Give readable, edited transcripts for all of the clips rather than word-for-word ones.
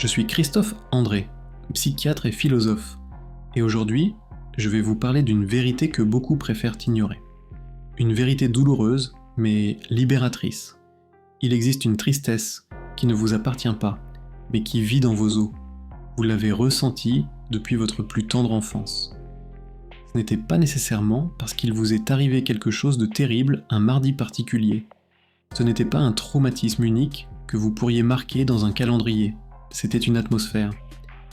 Je suis Christophe André, psychiatre et philosophe, et aujourd'hui, je vais vous parler d'une vérité que beaucoup préfèrent ignorer. Une vérité douloureuse, mais libératrice. Il existe une tristesse qui ne vous appartient pas, mais qui vit dans vos os. Vous l'avez ressentie depuis votre plus tendre enfance. Ce n'était pas nécessairement parce qu'il vous est arrivé quelque chose de terrible un mardi particulier. Ce n'était pas un traumatisme unique que vous pourriez marquer dans un calendrier. C'était une atmosphère.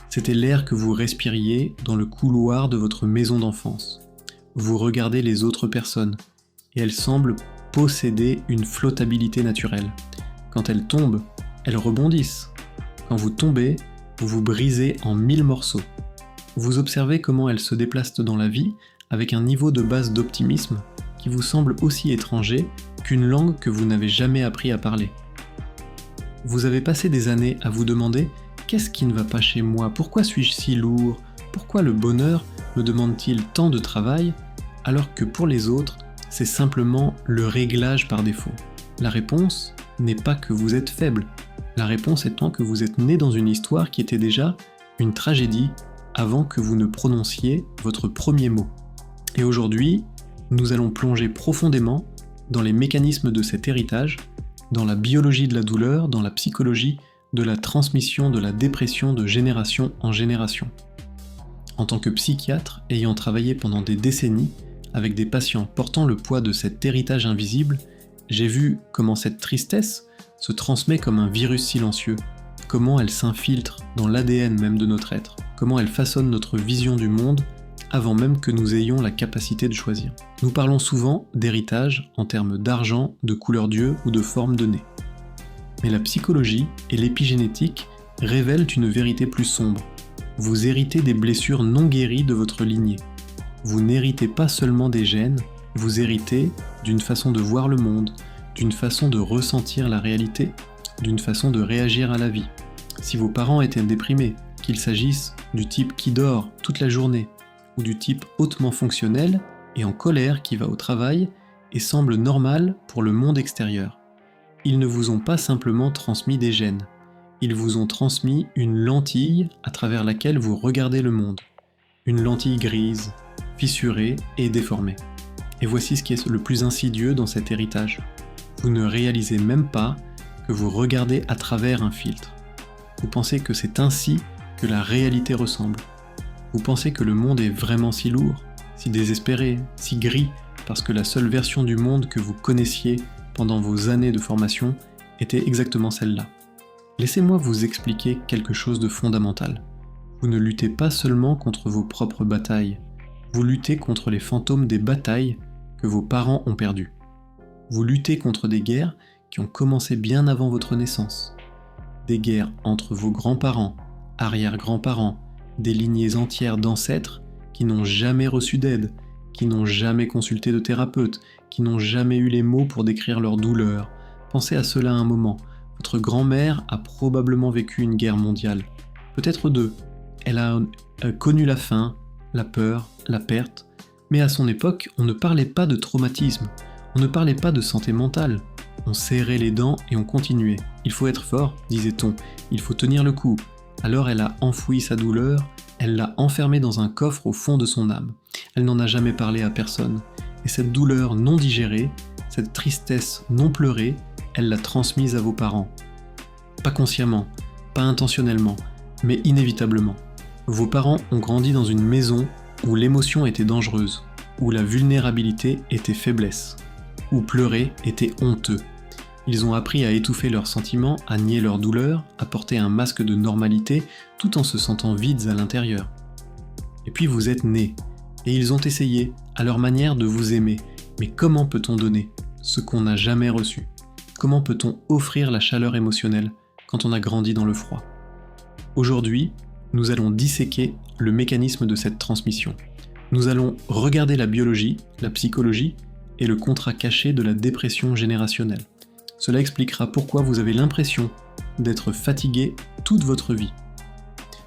C'était l'air que vous respiriez dans le couloir de votre maison d'enfance. Vous regardez les autres personnes, et elles semblent posséder une flottabilité naturelle. Quand elles tombent, elles rebondissent. Quand vous tombez, vous vous brisez en 1000 morceaux. Vous observez comment elles se déplacent dans la vie avec un niveau de base d'optimisme qui vous semble aussi étranger qu'une langue que vous n'avez jamais appris à parler. Vous avez passé des années à vous demander « Qu'est-ce qui ne va pas chez moi ? Pourquoi suis-je si lourd ? Pourquoi le bonheur me demande-t-il tant de travail ? » alors que pour les autres, c'est simplement le réglage par défaut. La réponse n'est pas que vous êtes faible. La réponse étant que vous êtes né dans une histoire qui était déjà une tragédie avant que vous ne prononciez votre premier mot. Et aujourd'hui, nous allons plonger profondément dans les mécanismes de cet héritage, dans la biologie de la douleur, dans la psychologie de la transmission de la dépression de génération en génération. En tant que psychiatre, ayant travaillé pendant des décennies avec des patients portant le poids de cet héritage invisible, j'ai vu comment cette tristesse se transmet comme un virus silencieux, comment elle s'infiltre dans l'ADN même de notre être, comment elle façonne notre vision du monde avant même que nous ayons la capacité de choisir. Nous parlons souvent d'héritage en termes d'argent, de couleur d'yeux ou de forme de nez. Mais la psychologie et l'épigénétique révèlent une vérité plus sombre. Vous héritez des blessures non guéries de votre lignée. Vous n'héritez pas seulement des gènes, vous héritez d'une façon de voir le monde, d'une façon de ressentir la réalité, d'une façon de réagir à la vie. Si vos parents étaient déprimés, qu'il s'agisse du type qui dort toute la journée, ou du type hautement fonctionnel et en colère qui va au travail et semble normal pour le monde extérieur, ils ne vous ont pas simplement transmis des gènes, ils vous ont transmis une lentille à travers laquelle vous regardez le monde, une lentille grise, fissurée et déformée. Et voici ce qui est le plus insidieux dans cet héritage. Vous ne réalisez même pas que vous regardez à travers un filtre. Vous pensez que c'est ainsi que la réalité ressemble. Vous pensez que le monde est vraiment si lourd, si désespéré, si gris, parce que la seule version du monde que vous connaissiez pendant vos années de formation était exactement celle-là. Laissez-moi vous expliquer quelque chose de fondamental. Vous ne luttez pas seulement contre vos propres batailles, vous luttez contre les fantômes des batailles que vos parents ont perdues. Vous luttez contre des guerres qui ont commencé bien avant votre naissance. Des guerres entre vos grands-parents, arrière-grands-parents, des lignées entières d'ancêtres qui n'ont jamais reçu d'aide, qui n'ont jamais consulté de thérapeute, qui n'ont jamais eu les mots pour décrire leur douleur. Pensez à cela un moment. Votre grand-mère a probablement vécu une guerre mondiale. Peut-être deux. Elle a connu la faim, la peur, la perte. Mais à son époque, on ne parlait pas de traumatisme. On ne parlait pas de santé mentale. On serrait les dents et on continuait. Il faut être fort, disait-on. Il faut tenir le coup. Alors elle a enfoui sa douleur, elle l'a enfermée dans un coffre au fond de son âme. Elle n'en a jamais parlé à personne. Et cette douleur non digérée, cette tristesse non pleurée, elle l'a transmise à vos parents. Pas consciemment, pas intentionnellement, mais inévitablement. Vos parents ont grandi dans une maison où l'émotion était dangereuse, où la vulnérabilité était faiblesse, où pleurer était honteux. Ils ont appris à étouffer leurs sentiments, à nier leur douleur, à porter un masque de normalité, tout en se sentant vides à l'intérieur. Et puis vous êtes nés, et ils ont essayé, à leur manière, de vous aimer. Mais comment peut-on donner ce qu'on n'a jamais reçu ? Comment peut-on offrir la chaleur émotionnelle quand on a grandi dans le froid ? Aujourd'hui, nous allons disséquer le mécanisme de cette transmission. Nous allons regarder la biologie, la psychologie et le contrat caché de la dépression générationnelle. Cela expliquera pourquoi vous avez l'impression d'être fatigué toute votre vie.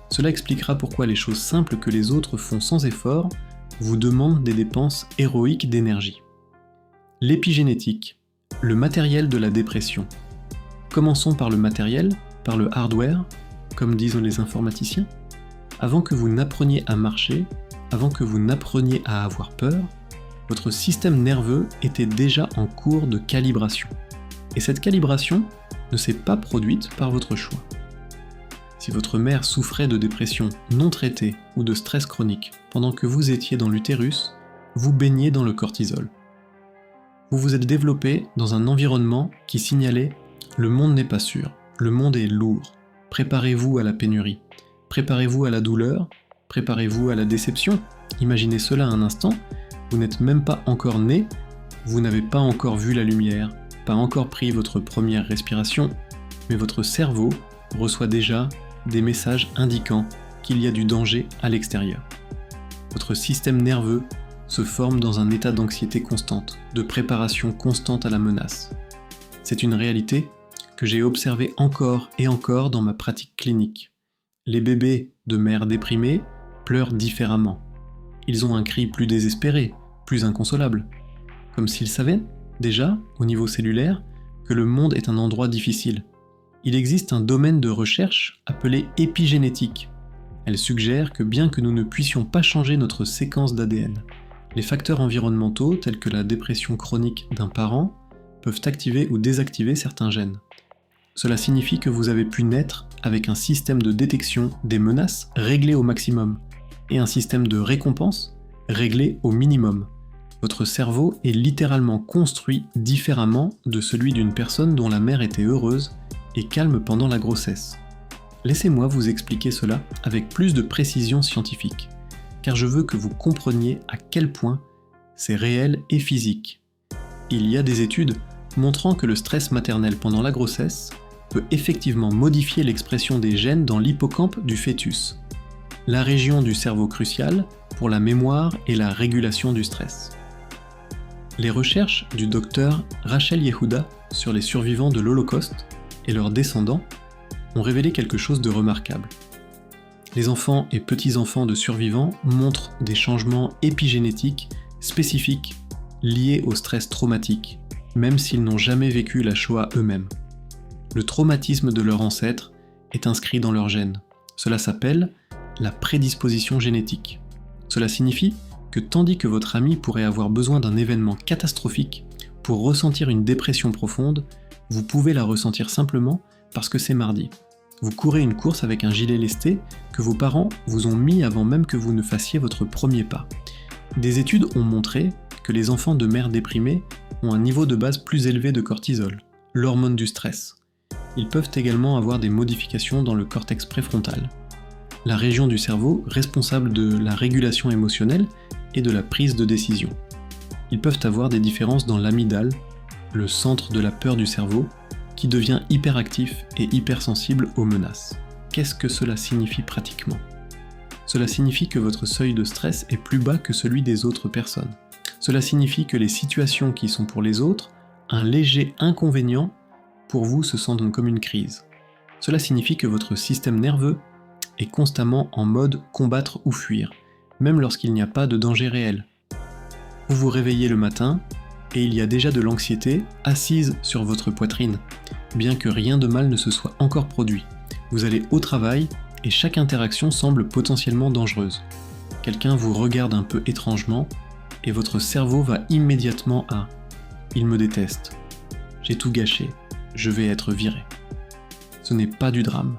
Cela expliquera pourquoi les choses simples que les autres font sans effort vous demandent des dépenses héroïques d'énergie. L'épigénétique, le matériel de la dépression. Commençons par le matériel, par le hardware. comme disent les informaticiens. Avant que vous n'appreniez à marcher, avant que vous n'appreniez à avoir peur, votre système nerveux était déjà en cours de calibration. Et cette calibration ne s'est pas produite par votre choix. Si votre mère souffrait de dépression non traitée ou de stress chronique pendant que vous étiez dans l'utérus, vous baignez dans le cortisol. Vous vous êtes développé dans un environnement qui signalait « le monde n'est pas sûr, le monde est lourd, préparez-vous à la pénurie, préparez-vous à la douleur, préparez-vous à la déception ». Imaginez cela un instant, vous n'êtes même pas encore né, vous n'avez pas encore vu la lumière, pas encore pris votre première respiration, mais votre cerveau reçoit déjà des messages indiquant qu'il y a du danger à l'extérieur. Votre système nerveux se forme dans un état d'anxiété constante, de préparation constante à la menace. C'est une réalité que j'ai observée encore et encore dans ma pratique clinique. Les bébés de mères déprimées pleurent différemment. Ils ont un cri plus désespéré, plus inconsolable, comme s'ils savaient, déjà, au niveau cellulaire, que le monde est un endroit difficile. Il existe un domaine de recherche appelé épigénétique. Elle suggère que bien que nous ne puissions pas changer notre séquence d'ADN, les facteurs environnementaux tels que la dépression chronique d'un parent peuvent activer ou désactiver certains gènes. Cela signifie que vous avez pu naître avec un système de détection des menaces réglé au maximum et un système de récompense réglé au minimum. Votre cerveau est littéralement construit différemment de celui d'une personne dont la mère était heureuse et calme pendant la grossesse. Laissez-moi vous expliquer cela avec plus de précision scientifique, car je veux que vous compreniez à quel point c'est réel et physique. Il y a des études montrant que le stress maternel pendant la grossesse peut effectivement modifier l'expression des gènes dans l'hippocampe du fœtus, la région du cerveau cruciale pour la mémoire et la régulation du stress. Les recherches du docteur Rachel Yehuda sur les survivants de l'Holocauste et leurs descendants ont révélé quelque chose de remarquable. Les enfants et petits-enfants de survivants montrent des changements épigénétiques spécifiques liés au stress traumatique, même s'ils n'ont jamais vécu la Shoah eux-mêmes. Le traumatisme de leur ancêtre est inscrit dans leurs gènes. Cela s'appelle la prédisposition génétique. Cela signifie que tandis que votre ami pourrait avoir besoin d'un événement catastrophique pour ressentir une dépression profonde, vous pouvez la ressentir simplement parce que c'est mardi. Vous courez une course avec un gilet lesté que vos parents vous ont mis avant même que vous ne fassiez votre premier pas. Des études ont montré que les enfants de mères déprimées ont un niveau de base plus élevé de cortisol, l'hormone du stress. Ils peuvent également avoir des modifications dans le cortex préfrontal, la région du cerveau responsable de la régulation émotionnelle et de la prise de décision. Ils peuvent avoir des différences dans l'amygdale, le centre de la peur du cerveau, qui devient hyperactif et hypersensible aux menaces. Qu'est-ce que cela signifie pratiquement ? Cela signifie que votre seuil de stress est plus bas que celui des autres personnes. Cela signifie que les situations qui sont pour les autres un léger inconvénient, pour vous se sentent comme une crise. Cela signifie que votre système nerveux est constamment en mode combattre ou fuir, même lorsqu'il n'y a pas de danger réel. Vous vous réveillez le matin et il y a déjà de l'anxiété assise sur votre poitrine, bien que rien de mal ne se soit encore produit. Vous allez au travail et chaque interaction semble potentiellement dangereuse. Quelqu'un vous regarde un peu étrangement et votre cerveau va immédiatement à « il me déteste, j'ai tout gâché, je vais être viré ». Ce n'est pas du drame.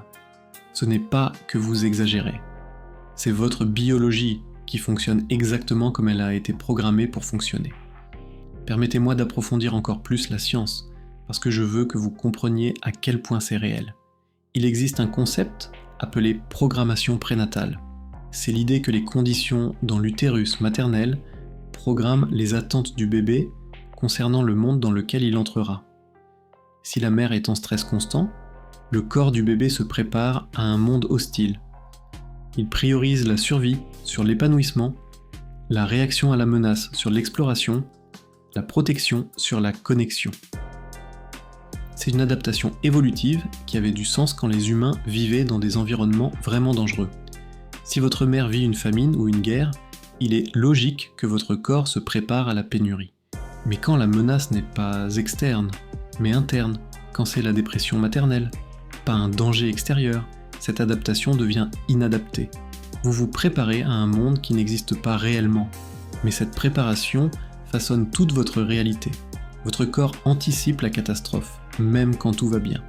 Ce n'est pas que vous exagérez. C'est votre biologie qui fonctionne exactement comme elle a été programmée pour fonctionner. Permettez-moi d'approfondir encore plus la science, parce que je veux que vous compreniez à quel point c'est réel. Il existe un concept appelé programmation prénatale. C'est l'idée que les conditions dans l'utérus maternel programment les attentes du bébé concernant le monde dans lequel il entrera. Si la mère est en stress constant, le corps du bébé se prépare à un monde hostile. Il priorise la survie sur l'épanouissement, la réaction à la menace sur l'exploration, la protection sur la connexion. C'est une adaptation évolutive qui avait du sens quand les humains vivaient dans des environnements vraiment dangereux. Si votre mère vit une famine ou une guerre, il est logique que votre corps se prépare à la pénurie. Mais quand la menace n'est pas externe, mais interne, quand c'est la dépression maternelle, pas un danger extérieur, cette adaptation devient inadaptée. Vous vous préparez à un monde qui n'existe pas réellement, mais cette préparation façonne toute votre réalité. Votre corps anticipe la catastrophe, même quand tout va bien.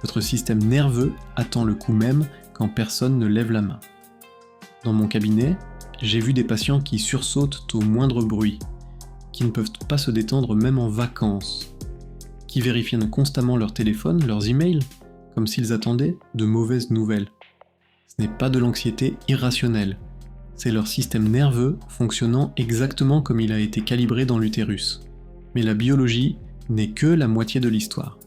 Votre système nerveux attend le coup même quand personne ne lève la main. Dans mon cabinet, j'ai vu des patients qui sursautent au moindre bruit, qui ne peuvent pas se détendre même en vacances, qui vérifient constamment leur téléphone, leurs emails, comme s'ils attendaient de mauvaises nouvelles. Ce n'est pas de l'anxiété irrationnelle, c'est leur système nerveux fonctionnant exactement comme il a été calibré dans l'utérus. Mais la biologie n'est que la moitié de l'histoire.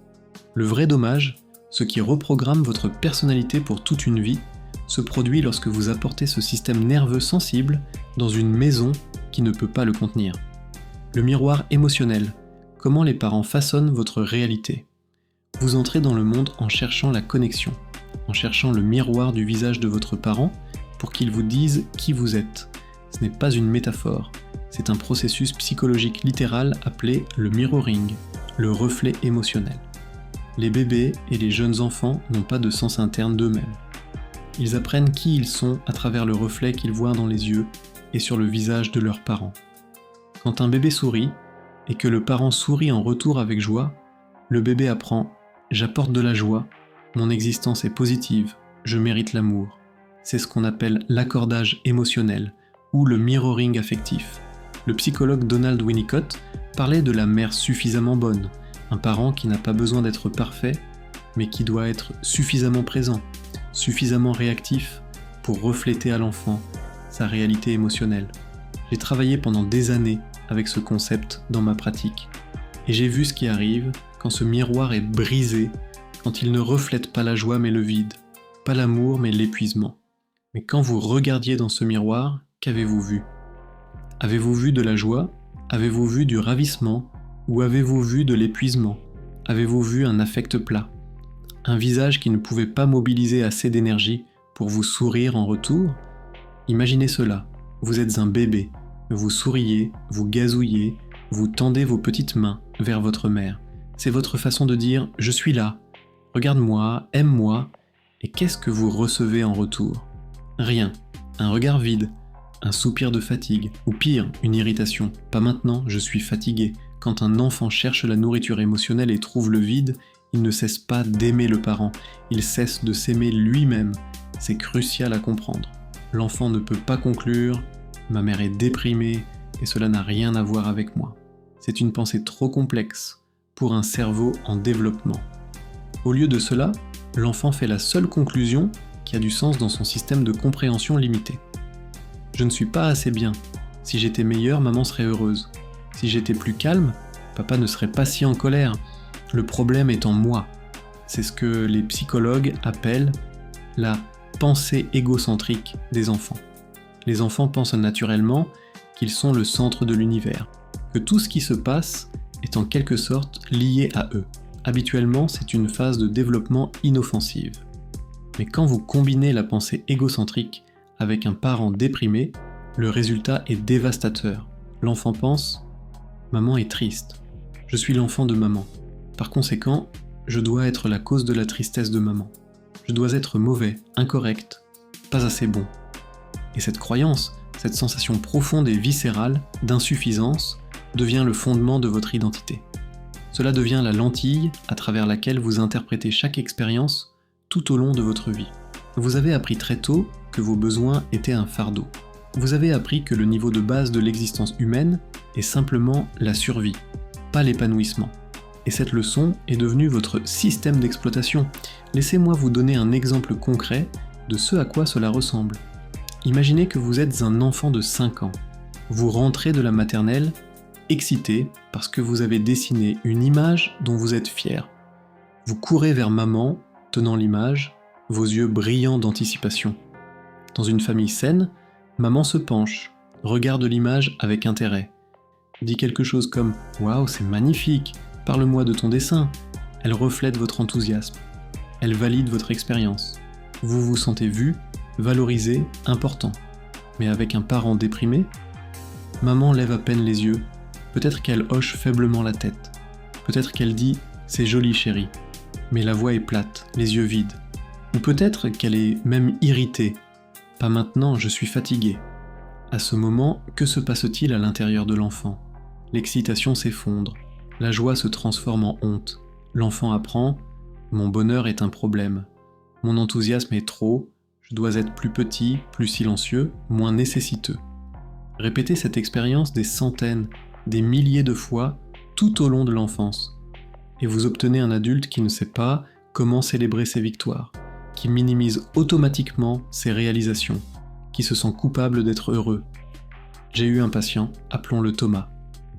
Le vrai dommage, ce qui reprogramme votre personnalité pour toute une vie, se produit lorsque vous apportez ce système nerveux sensible dans une maison qui ne peut pas le contenir. Le miroir émotionnel, comment les parents façonnent votre réalité. Vous entrez dans le monde en cherchant la connexion, en cherchant le miroir du visage de votre parent pour qu'il vous dise qui vous êtes. Ce n'est pas une métaphore, c'est un processus psychologique littéral appelé le mirroring, le reflet émotionnel. Les bébés et les jeunes enfants n'ont pas de sens interne d'eux-mêmes. Ils apprennent qui ils sont à travers le reflet qu'ils voient dans les yeux et sur le visage de leurs parents. Quand un bébé sourit, et que le parent sourit en retour avec joie, le bébé apprend « j'apporte de la joie, mon existence est positive, je mérite l'amour ». C'est ce qu'on appelle l'accordage émotionnel, ou le mirroring affectif. Le psychologue Donald Winnicott parlait de la mère suffisamment bonne, un parent qui n'a pas besoin d'être parfait, mais qui doit être suffisamment présent, suffisamment réactif pour refléter à l'enfant sa réalité émotionnelle. J'ai travaillé pendant des années avec ce concept dans ma pratique, et j'ai vu ce qui arrive quand ce miroir est brisé, quand il ne reflète pas la joie mais le vide, pas l'amour mais l'épuisement. Mais quand vous regardiez dans ce miroir, qu'avez-vous vu ? Avez-vous vu de la joie ? Avez-vous vu du ravissement ? Ou avez-vous vu de l'épuisement ? Avez-vous vu un affect plat ? Un visage qui ne pouvait pas mobiliser assez d'énergie pour vous sourire en retour ? Imaginez cela, vous êtes un bébé, vous souriez, vous gazouillez, vous tendez vos petites mains vers votre mère. C'est votre façon de dire « je suis là, regarde-moi, aime-moi » et qu'est-ce que vous recevez en retour ? Rien, un regard vide, un soupir de fatigue, ou pire, une irritation. Pas maintenant, je suis fatigué. Quand un enfant cherche la nourriture émotionnelle et trouve le vide, il ne cesse pas d'aimer le parent, il cesse de s'aimer lui-même. C'est crucial à comprendre. L'enfant ne peut pas conclure « ma mère est déprimée et cela n'a rien à voir avec moi ». C'est une pensée trop complexe pour un cerveau en développement. Au lieu de cela, l'enfant fait la seule conclusion qui a du sens dans son système de compréhension limité. Je ne suis pas assez bien. Si j'étais meilleur, maman serait heureuse. Si j'étais plus calme, papa ne serait pas si en colère. Le problème est en moi. C'est ce que les psychologues appellent la pensée égocentrique des enfants. Les enfants pensent naturellement qu'ils sont le centre de l'univers, que tout ce qui se passe est en quelque sorte lié à eux. Habituellement, c'est une phase de développement inoffensive. Mais quand vous combinez la pensée égocentrique avec un parent déprimé, le résultat est dévastateur. L'enfant pense « maman est triste, je suis l'enfant de maman. Par conséquent, je dois être la cause de la tristesse de maman. Je dois être mauvais, incorrect, pas assez bon. » Et cette croyance, cette sensation profonde et viscérale d'insuffisance devient le fondement de votre identité. Cela devient la lentille à travers laquelle vous interprétez chaque expérience tout au long de votre vie. Vous avez appris très tôt que vos besoins étaient un fardeau. Vous avez appris que le niveau de base de l'existence humaine est simplement la survie, pas l'épanouissement. Et cette leçon est devenue votre système d'exploitation. Laissez-moi vous donner un exemple concret de ce à quoi cela ressemble. Imaginez que vous êtes un enfant de 5 ans. Vous rentrez de la maternelle, excité parce que vous avez dessiné une image dont vous êtes fier. Vous courez vers maman, tenant l'image, vos yeux brillants d'anticipation. Dans une famille saine, maman se penche, regarde l'image avec intérêt. Dit quelque chose comme « Waouh, c'est magnifique, parle-moi de ton dessin ». Elle reflète votre enthousiasme. Elle valide votre expérience. Vous vous sentez vu, valorisé, important. Mais avec un parent déprimé, maman lève à peine les yeux. Peut-être qu'elle hoche faiblement la tête. Peut-être qu'elle dit « C'est joli chérie ». Mais la voix est plate, les yeux vides. Ou peut-être qu'elle est même irritée. Pas maintenant, je suis fatiguée. À ce moment, que se passe-t-il à l'intérieur de l'enfant? L'excitation s'effondre, la joie se transforme en honte. L'enfant apprend « Mon bonheur est un problème. Mon enthousiasme est trop, je dois être plus petit, plus silencieux, moins nécessiteux. » Répétez cette expérience des centaines, des milliers de fois tout au long de l'enfance. Et vous obtenez un adulte qui ne sait pas comment célébrer ses victoires, qui minimise automatiquement ses réalisations, qui se sent coupable d'être heureux. J'ai eu un patient, appelons-le Thomas,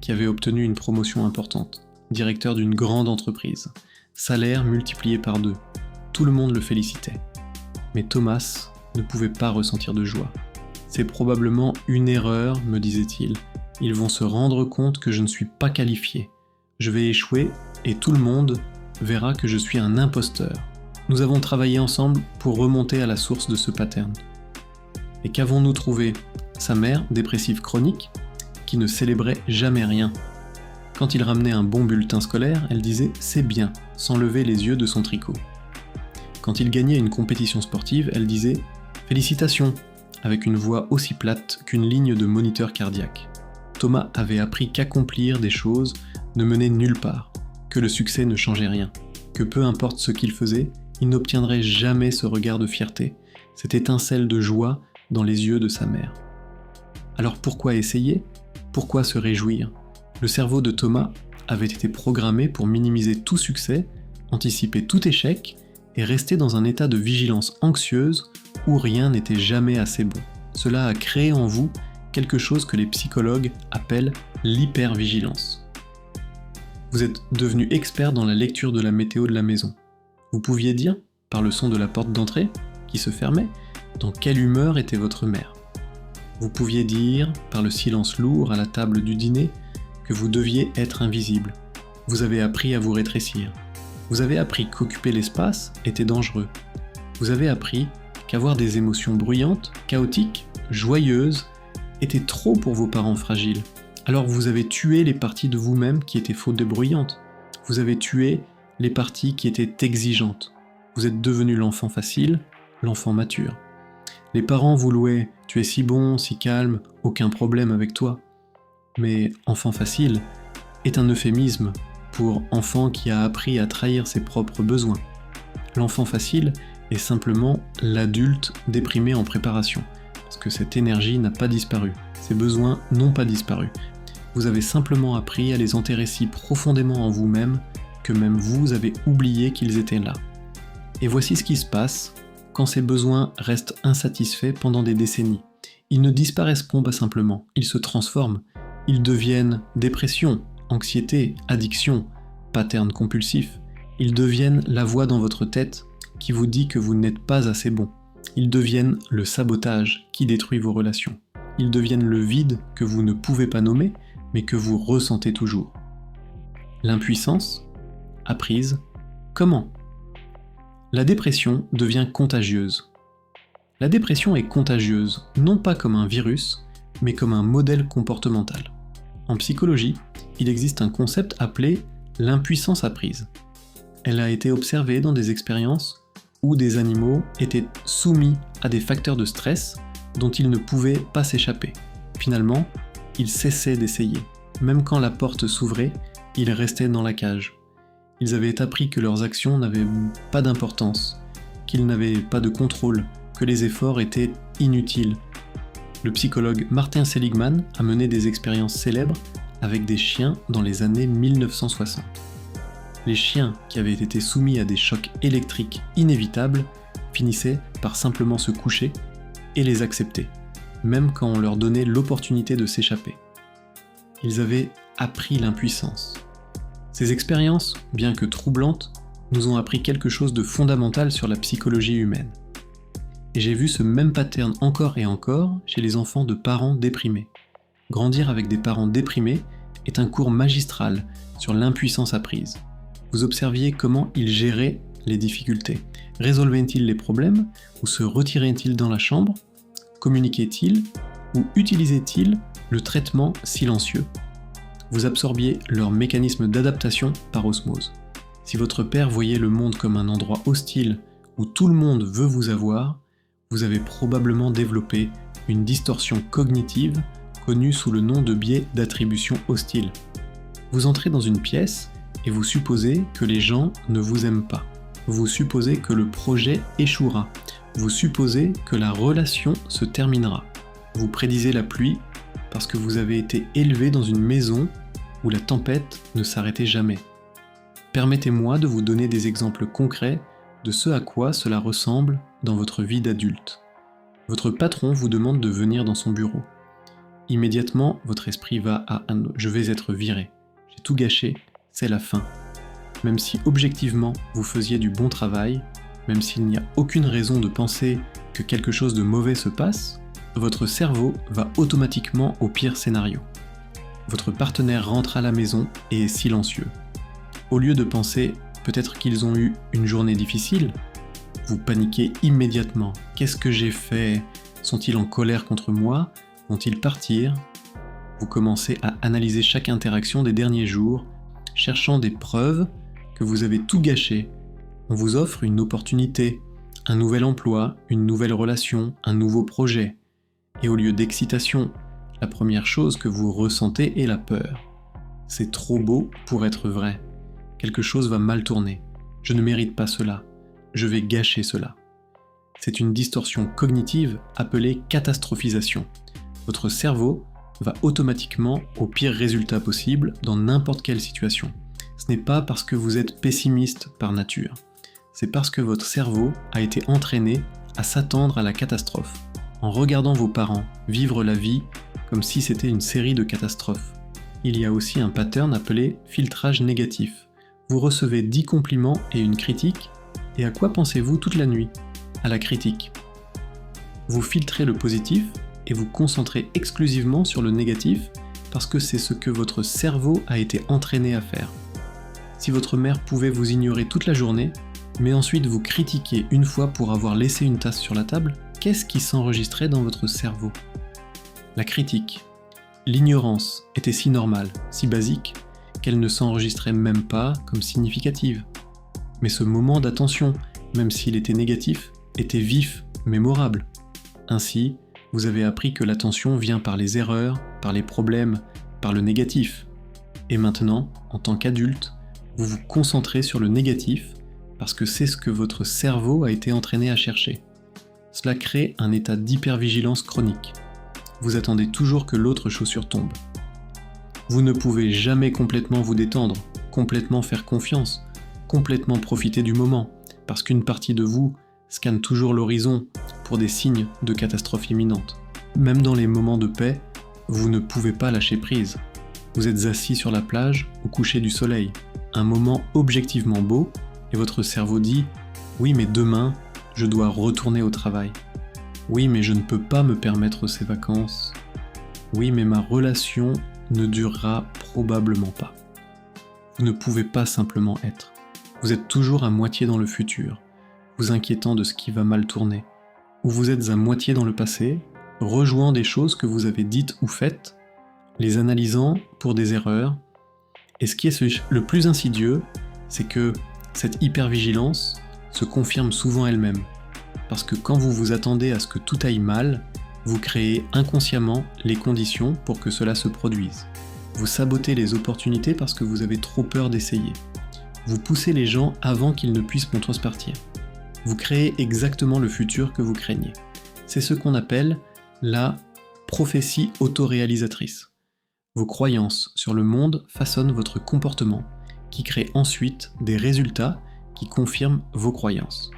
qui avait obtenu une promotion importante, directeur d'une grande entreprise, salaire multiplié par 2. Tout le monde le félicitait. Mais Thomas ne pouvait pas ressentir de joie. C'est probablement une erreur, me disait-il. Ils vont se rendre compte que je ne suis pas qualifié. Je vais échouer et tout le monde verra que je suis un imposteur. Nous avons travaillé ensemble pour remonter à la source de ce pattern. Et qu'avons-nous trouvé? Sa mère, dépressive chronique, qui ne célébrait jamais rien. Quand il ramenait un bon bulletin scolaire, elle disait « c'est bien », sans lever les yeux de son tricot. Quand il gagnait une compétition sportive, elle disait « félicitations », avec une voix aussi plate qu'une ligne de moniteur cardiaque. Thomas avait appris qu'accomplir des choses ne menait nulle part, que le succès ne changeait rien, que peu importe ce qu'il faisait, il n'obtiendrait jamais ce regard de fierté, cette étincelle de joie dans les yeux de sa mère. Alors pourquoi essayer? Pourquoi se réjouir? Le cerveau de Thomas avait été programmé pour minimiser tout succès, anticiper tout échec et rester dans un état de vigilance anxieuse où rien n'était jamais assez bon. Cela a créé en vous quelque chose que les psychologues appellent l'hypervigilance. Vous êtes devenu expert dans la lecture de la météo de la maison. Vous pouviez dire, par le son de la porte d'entrée, qui se fermait, dans quelle humeur était votre mère. Vous pouviez dire, par le silence lourd à la table du dîner, que vous deviez être invisible. Vous avez appris à vous rétrécir. Vous avez appris qu'occuper l'espace était dangereux. Vous avez appris qu'avoir des émotions bruyantes, chaotiques, joyeuses, était trop pour vos parents fragiles. Alors vous avez tué les parties de vous-même qui étaient fautes de bruyantes. Vous avez tué les parties qui étaient exigeantes. Vous êtes devenu l'enfant facile, l'enfant mature. Les parents vous louaient « tu es si bon, si calme, aucun problème avec toi ». Mais « enfant facile » est un euphémisme pour enfant qui a appris à trahir ses propres besoins. L'enfant facile est simplement l'adulte déprimé en préparation, parce que cette énergie n'a pas disparu, ses besoins n'ont pas disparu. Vous avez simplement appris à les enterrer si profondément en vous-même que même vous avez oublié qu'ils étaient là. Et voici ce qui se passe quand ces besoins restent insatisfaits pendant des décennies. Ils ne disparaissent pas simplement, ils se transforment. Ils deviennent dépression, anxiété, addiction, pattern compulsif. Ils deviennent la voix dans votre tête qui vous dit que vous n'êtes pas assez bon. Ils deviennent le sabotage qui détruit vos relations. Ils deviennent le vide que vous ne pouvez pas nommer, mais que vous ressentez toujours. L'impuissance, apprise, comment? La dépression devient contagieuse. La dépression est contagieuse, non pas comme un virus, mais comme un modèle comportemental. En psychologie, il existe un concept appelé l'impuissance apprise. Elle a été observée dans des expériences où des animaux étaient soumis à des facteurs de stress dont ils ne pouvaient pas s'échapper. Finalement, ils cessaient d'essayer. Même quand la porte s'ouvrait, ils restaient dans la cage. Ils avaient appris que leurs actions n'avaient pas d'importance, qu'ils n'avaient pas de contrôle, que les efforts étaient inutiles. Le psychologue Martin Seligman a mené des expériences célèbres avec des chiens dans les années 1960. Les chiens qui avaient été soumis à des chocs électriques inévitables finissaient par simplement se coucher et les accepter, même quand on leur donnait l'opportunité de s'échapper. Ils avaient appris l'impuissance. Ces expériences, bien que troublantes, nous ont appris quelque chose de fondamental sur la psychologie humaine. Et j'ai vu ce même pattern encore et encore chez les enfants de parents déprimés. Grandir avec des parents déprimés est un cours magistral sur l'impuissance apprise. Vous observiez comment ils géraient les difficultés. Résolvaient-ils les problèmes ou se retiraient-ils dans la chambre? Communiquaient-ils ou utilisaient-ils le traitement silencieux? Vous absorbiez leur mécanisme d'adaptation par osmose. Si votre père voyait le monde comme un endroit hostile où tout le monde veut vous avoir, vous avez probablement développé une distorsion cognitive connue sous le nom de biais d'attribution hostile. Vous entrez dans une pièce et vous supposez que les gens ne vous aiment pas. Vous supposez que le projet échouera. Vous supposez que la relation se terminera. Vous prédisez la pluie parce que vous avez été élevé dans une maison où la tempête ne s'arrêtait jamais. Permettez-moi de vous donner des exemples concrets de ce à quoi cela ressemble dans votre vie d'adulte. Votre patron vous demande de venir dans son bureau. Immédiatement, votre esprit va à « je vais être viré, j'ai tout gâché, c'est la fin ». Même si objectivement vous faisiez du bon travail, même s'il n'y a aucune raison de penser que quelque chose de mauvais se passe, votre cerveau va automatiquement au pire scénario. Votre partenaire rentre à la maison et est silencieux. Au lieu de penser peut-être qu'ils ont eu une journée difficile, vous paniquez immédiatement. Qu'est-ce que j'ai fait ? Sont-ils en colère contre moi ? Vont-ils partir ? Vous commencez à analyser chaque interaction des derniers jours, cherchant des preuves que vous avez tout gâché. On vous offre une opportunité, un nouvel emploi, une nouvelle relation, un nouveau projet. Et au lieu d'excitation, la première chose que vous ressentez est la peur. C'est trop beau pour être vrai. Quelque chose va mal tourner. Je ne mérite pas cela. Je vais gâcher cela. C'est une distorsion cognitive appelée catastrophisation. Votre cerveau va automatiquement au pire résultat possible dans n'importe quelle situation. Ce n'est pas parce que vous êtes pessimiste par nature. C'est parce que votre cerveau a été entraîné à s'attendre à la catastrophe, en regardant vos parents vivre la vie comme si c'était une série de catastrophes. Il y a aussi un pattern appelé filtrage négatif. Vous recevez 10 compliments et une critique, et à quoi pensez-vous toute la nuit ? À la critique. Vous filtrez le positif et vous concentrez exclusivement sur le négatif parce que c'est ce que votre cerveau a été entraîné à faire. Si votre mère pouvait vous ignorer toute la journée, mais ensuite vous critiquer une fois pour avoir laissé une tasse sur la table, qu'est-ce qui s'enregistrait dans votre cerveau ? La critique. L'ignorance était si normale, si basique, qu'elle ne s'enregistrait même pas comme significative. Mais ce moment d'attention, même s'il était négatif, était vif, mémorable. Ainsi, vous avez appris que l'attention vient par les erreurs, par les problèmes, par le négatif. Et maintenant, en tant qu'adulte, vous vous concentrez sur le négatif parce que c'est ce que votre cerveau a été entraîné à chercher. Cela crée un état d'hypervigilance chronique. Vous attendez toujours que l'autre chaussure tombe. Vous ne pouvez jamais complètement vous détendre, complètement faire confiance, complètement profiter du moment, parce qu'une partie de vous scanne toujours l'horizon pour des signes de catastrophe imminente. Même dans les moments de paix, vous ne pouvez pas lâcher prise. Vous êtes assis sur la plage au coucher du soleil, un moment objectivement beau, et votre cerveau dit « Oui, mais demain, je dois retourner au travail. Oui, mais je ne peux pas me permettre ces vacances. Oui, mais ma relation ne durera probablement pas. » Vous ne pouvez pas simplement être. Vous êtes toujours à moitié dans le futur, vous inquiétant de ce qui va mal tourner, ou vous êtes à moitié dans le passé, rejouant des choses que vous avez dites ou faites, les analysant pour des erreurs. Et ce qui est le plus insidieux, c'est que cette hypervigilance se confirme souvent elle-même. Parce que quand vous vous attendez à ce que tout aille mal, vous créez inconsciemment les conditions pour que cela se produise. Vous sabotez les opportunités parce que vous avez trop peur d'essayer. Vous poussez les gens avant qu'ils ne puissent contrepartir. Vous créez exactement le futur que vous craignez. C'est ce qu'on appelle la prophétie autoréalisatrice. Vos croyances sur le monde façonnent votre comportement, qui crée ensuite des résultats qui confirment vos croyances.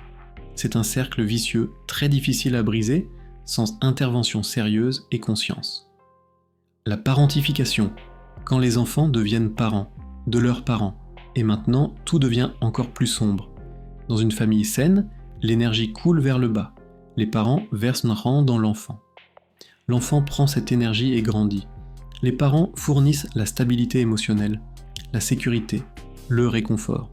C'est un cercle vicieux très difficile à briser sans intervention sérieuse et conscience. La parentification, quand les enfants deviennent parents, de leurs parents, et maintenant tout devient encore plus sombre. Dans une famille saine, l'énergie coule vers le bas, les parents versent un rang dans l'enfant. L'enfant prend cette énergie et grandit. Les parents fournissent la stabilité émotionnelle, la sécurité, le réconfort.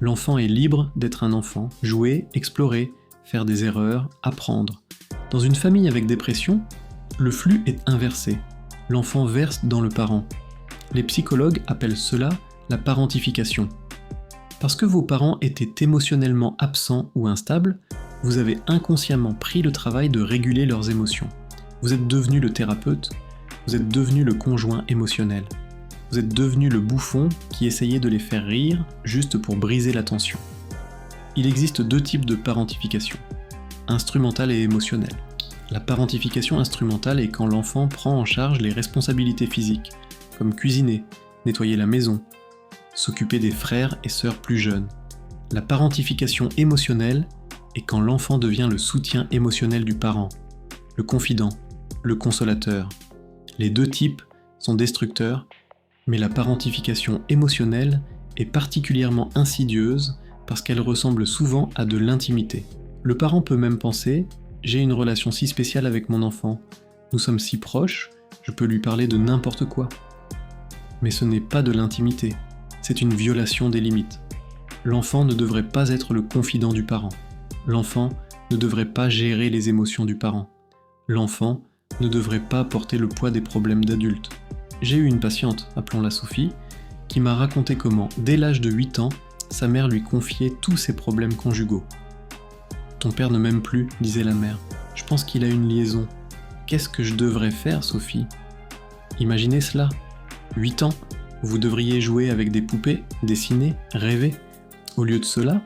L'enfant est libre d'être un enfant, jouer, explorer, faire des erreurs, apprendre. Dans une famille avec dépression, le flux est inversé. L'enfant verse dans le parent. Les psychologues appellent cela la parentification. Parce que vos parents étaient émotionnellement absents ou instables, vous avez inconsciemment pris le travail de réguler leurs émotions. Vous êtes devenu le thérapeute, vous êtes devenu le conjoint émotionnel. Vous êtes devenu le bouffon qui essayait de les faire rire juste pour briser la tension. Il existe deux types de parentification, instrumentale et émotionnelle. La parentification instrumentale est quand l'enfant prend en charge les responsabilités physiques, comme cuisiner, nettoyer la maison, s'occuper des frères et sœurs plus jeunes. La parentification émotionnelle est quand l'enfant devient le soutien émotionnel du parent, le confident, le consolateur. Les deux types sont destructeurs, mais la parentification émotionnelle est particulièrement insidieuse parce qu'elle ressemble souvent à de l'intimité. Le parent peut même penser « j'ai une relation si spéciale avec mon enfant, nous sommes si proches, je peux lui parler de n'importe quoi ». Mais ce n'est pas de l'intimité, c'est une violation des limites. L'enfant ne devrait pas être le confident du parent. L'enfant ne devrait pas gérer les émotions du parent. L'enfant ne devrait pas porter le poids des problèmes d'adultes. J'ai eu une patiente, appelons-la Sophie, qui m'a raconté comment, dès l'âge de 8 ans, sa mère lui confiait tous ses problèmes conjugaux. « Ton père ne m'aime plus, disait la mère. Je pense qu'il a une liaison. Qu'est-ce que je devrais faire, Sophie ?» Imaginez cela. 8 ans, vous devriez jouer avec des poupées, dessiner, rêver. Au lieu de cela,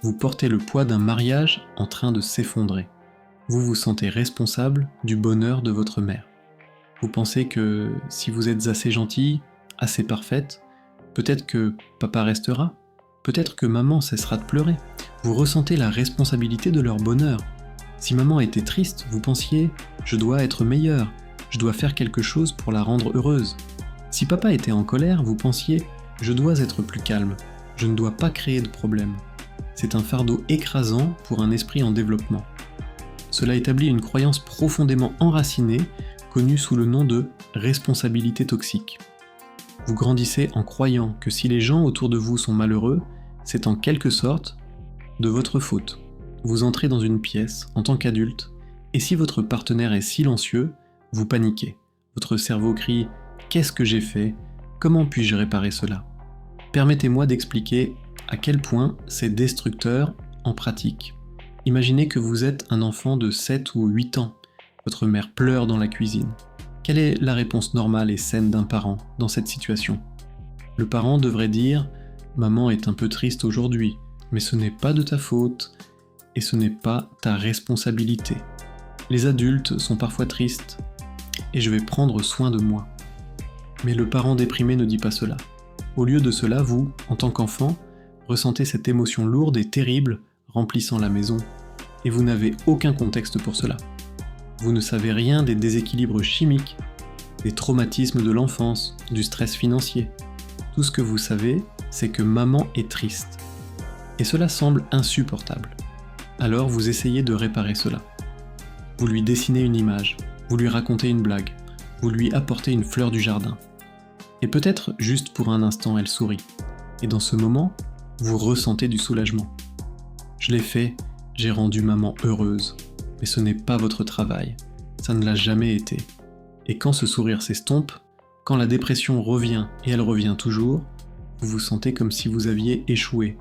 vous portez le poids d'un mariage en train de s'effondrer. Vous vous sentez responsable du bonheur de votre mère. Vous pensez que si vous êtes assez gentille, assez parfaite, peut-être que papa restera, peut-être que maman cessera de pleurer. Vous ressentez la responsabilité de leur bonheur. Si maman était triste, vous pensiez « je dois être meilleure, je dois faire quelque chose pour la rendre heureuse ». Si papa était en colère, vous pensiez « je dois être plus calme, je ne dois pas créer de problème ». C'est un fardeau écrasant pour un esprit en développement. Cela établit une croyance profondément enracinée, connue sous le nom de responsabilité toxique. Vous grandissez en croyant que si les gens autour de vous sont malheureux, c'est en quelque sorte de votre faute. Vous entrez dans une pièce en tant qu'adulte, et si votre partenaire est silencieux, vous paniquez. Votre cerveau crie « Qu'est-ce que j'ai fait ? Comment puis-je réparer cela ?» Permettez-moi d'expliquer à quel point c'est destructeur en pratique. Imaginez que vous êtes un enfant de 7 ou 8 ans. Votre mère pleure dans la cuisine. Quelle est la réponse normale et saine d'un parent dans cette situation ? Le parent devrait dire « Maman est un peu triste aujourd'hui, mais ce n'est pas de ta faute et ce n'est pas ta responsabilité. Les adultes sont parfois tristes et je vais prendre soin de moi. » Mais le parent déprimé ne dit pas cela. Au lieu de cela, vous, en tant qu'enfant, ressentez cette émotion lourde et terrible remplissant la maison, et vous n'avez aucun contexte pour cela. Vous ne savez rien des déséquilibres chimiques, des traumatismes de l'enfance, du stress financier. Tout ce que vous savez, c'est que maman est triste. Et cela semble insupportable. Alors vous essayez de réparer cela. Vous lui dessinez une image, vous lui racontez une blague, vous lui apportez une fleur du jardin. Et peut-être, juste pour un instant, elle sourit. Et dans ce moment, vous ressentez du soulagement. Je l'ai fait, j'ai rendu maman heureuse. Mais ce n'est pas votre travail, ça ne l'a jamais été. Et quand ce sourire s'estompe, quand la dépression revient et elle revient toujours, vous vous sentez comme si vous aviez échoué.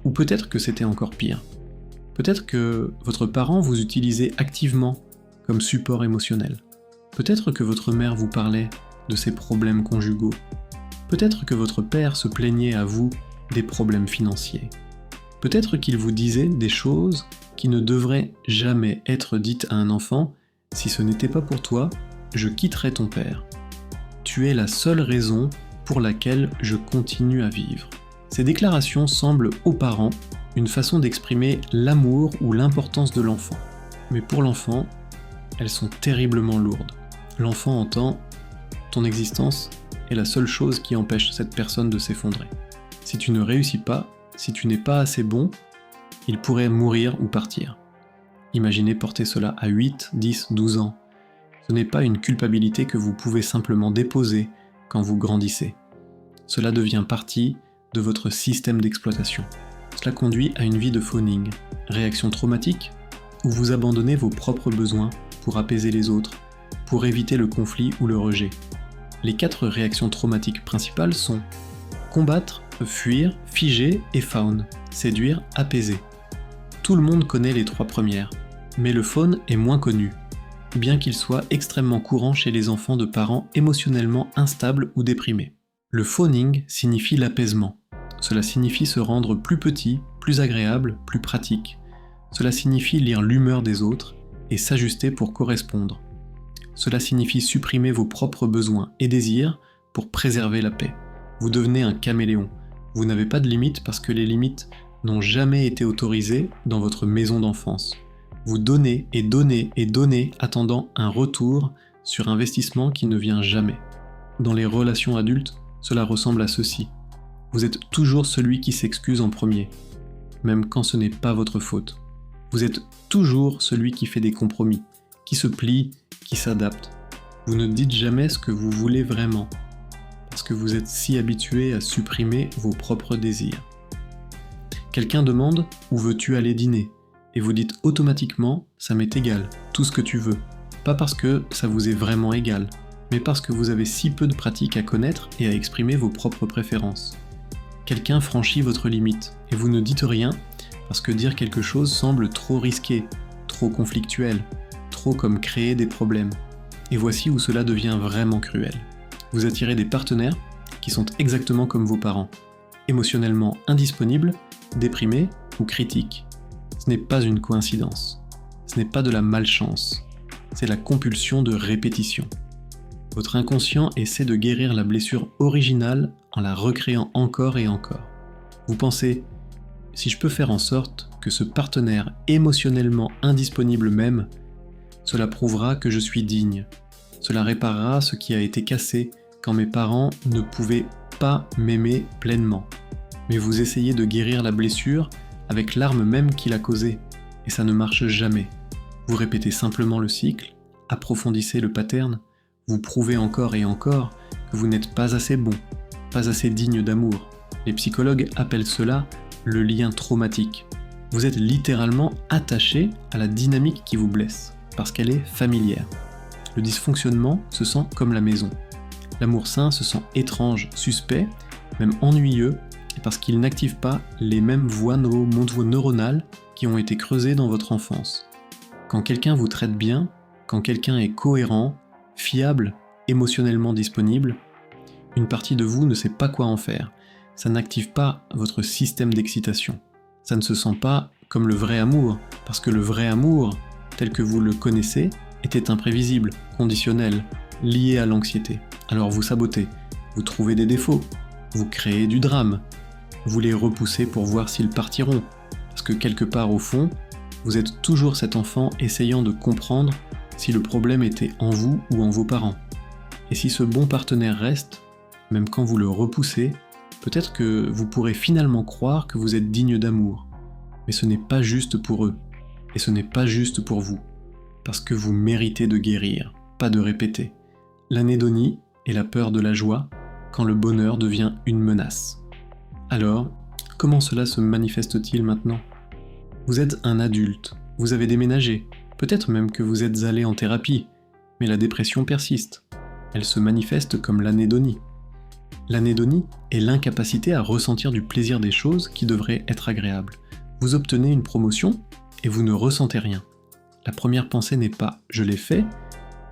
Ou peut-être que c'était encore pire. Peut-être que votre parent vous utilisait activement comme support émotionnel. Peut-être que votre mère vous parlait de ses problèmes conjugaux. Peut-être que votre père se plaignait à vous des problèmes financiers. Peut-être qu'il vous disait des choses qui ne devraient jamais être dites à un enfant. Si ce n'était pas pour toi, je quitterais ton père. Tu es la seule raison pour laquelle je continue à vivre. Ces déclarations semblent aux parents une façon d'exprimer l'amour ou l'importance de l'enfant. Mais pour l'enfant, elles sont terriblement lourdes. L'enfant entend « ton existence est la seule chose qui empêche cette personne de s'effondrer. Si tu ne réussis pas, si tu n'es pas assez bon, il pourrait mourir ou partir. » Imaginez porter cela à 8, 10, 12 ans. Ce n'est pas une culpabilité que vous pouvez simplement déposer quand vous grandissez. Cela devient partie de votre système d'exploitation. Cela conduit à une vie de phoning, réaction traumatique, où vous abandonnez vos propres besoins pour apaiser les autres, pour éviter le conflit ou le rejet. Les 4 réactions traumatiques principales sont combattre fuir, figer et fawn, séduire, apaiser. Tout le monde connaît les 3 premières, mais le fawn est moins connu, bien qu'il soit extrêmement courant chez les enfants de parents émotionnellement instables ou déprimés. Le fawning signifie l'apaisement. Cela signifie se rendre plus petit, plus agréable, plus pratique. Cela signifie lire l'humeur des autres et s'ajuster pour correspondre. Cela signifie supprimer vos propres besoins et désirs pour préserver la paix. Vous devenez un caméléon. Vous n'avez pas de limites parce que les limites n'ont jamais été autorisées dans votre maison d'enfance. Vous donnez et donnez et donnez, attendant un retour sur investissement qui ne vient jamais. Dans les relations adultes, cela ressemble à ceci. Vous êtes toujours celui qui s'excuse en premier, même quand ce n'est pas votre faute. Vous êtes toujours celui qui fait des compromis, qui se plie, qui s'adapte. Vous ne dites jamais ce que vous voulez vraiment, parce que vous êtes si habitué à supprimer vos propres désirs. Quelqu'un demande « Où veux-tu aller dîner ?» et vous dites automatiquement « Ça m'est égal, tout ce que tu veux ». Pas parce que ça vous est vraiment égal, mais parce que vous avez si peu de pratique à connaître et à exprimer vos propres préférences. Quelqu'un franchit votre limite, et vous ne dites rien parce que dire quelque chose semble trop risqué, trop conflictuel, trop comme créer des problèmes. Et voici où cela devient vraiment cruel. Vous attirez des partenaires qui sont exactement comme vos parents, émotionnellement indisponibles, déprimés ou critiques. Ce n'est pas une coïncidence, ce n'est pas de la malchance, c'est la compulsion de répétition. Votre inconscient essaie de guérir la blessure originale en la recréant encore et encore. Vous pensez, si je peux faire en sorte que ce partenaire émotionnellement indisponible m'aime, cela prouvera que je suis digne. Cela réparera ce qui a été cassé quand mes parents ne pouvaient pas m'aimer pleinement. Mais vous essayez de guérir la blessure avec l'arme même qui l'a causée, et ça ne marche jamais. Vous répétez simplement le cycle, approfondissez le pattern, vous prouvez encore et encore que vous n'êtes pas assez bon, pas assez digne d'amour. Les psychologues appellent cela le lien traumatique. Vous êtes littéralement attaché à la dynamique qui vous blesse, parce qu'elle est familière. Le dysfonctionnement se sent comme la maison. L'amour sain se sent étrange, suspect, même ennuyeux, parce qu'il n'active pas les mêmes voies neuronales qui ont été creusées dans votre enfance. Quand quelqu'un vous traite bien, quand quelqu'un est cohérent, fiable, émotionnellement disponible, une partie de vous ne sait pas quoi en faire. Ça n'active pas votre système d'excitation. Ça ne se sent pas comme le vrai amour, parce que le vrai amour, tel que vous le connaissez, était imprévisible, conditionnel, lié à l'anxiété. Alors vous sabotez, vous trouvez des défauts, vous créez du drame, vous les repoussez pour voir s'ils partiront, parce que quelque part au fond, vous êtes toujours cet enfant essayant de comprendre si le problème était en vous ou en vos parents. Et si ce bon partenaire reste, même quand vous le repoussez, peut-être que vous pourrez finalement croire que vous êtes digne d'amour. Mais ce n'est pas juste pour eux, et ce n'est pas juste pour vous, parce que vous méritez de guérir, pas de répéter. L'anédonie est la peur de la joie quand le bonheur devient une menace. Alors, comment cela se manifeste-t-il maintenant ? Vous êtes un adulte, vous avez déménagé, peut-être même que vous êtes allé en thérapie, mais la dépression persiste. Elle se manifeste comme l'anédonie. L'anédonie est l'incapacité à ressentir du plaisir des choses qui devraient être agréables. Vous obtenez une promotion et vous ne ressentez rien. La première pensée n'est pas « je l'ai fait »,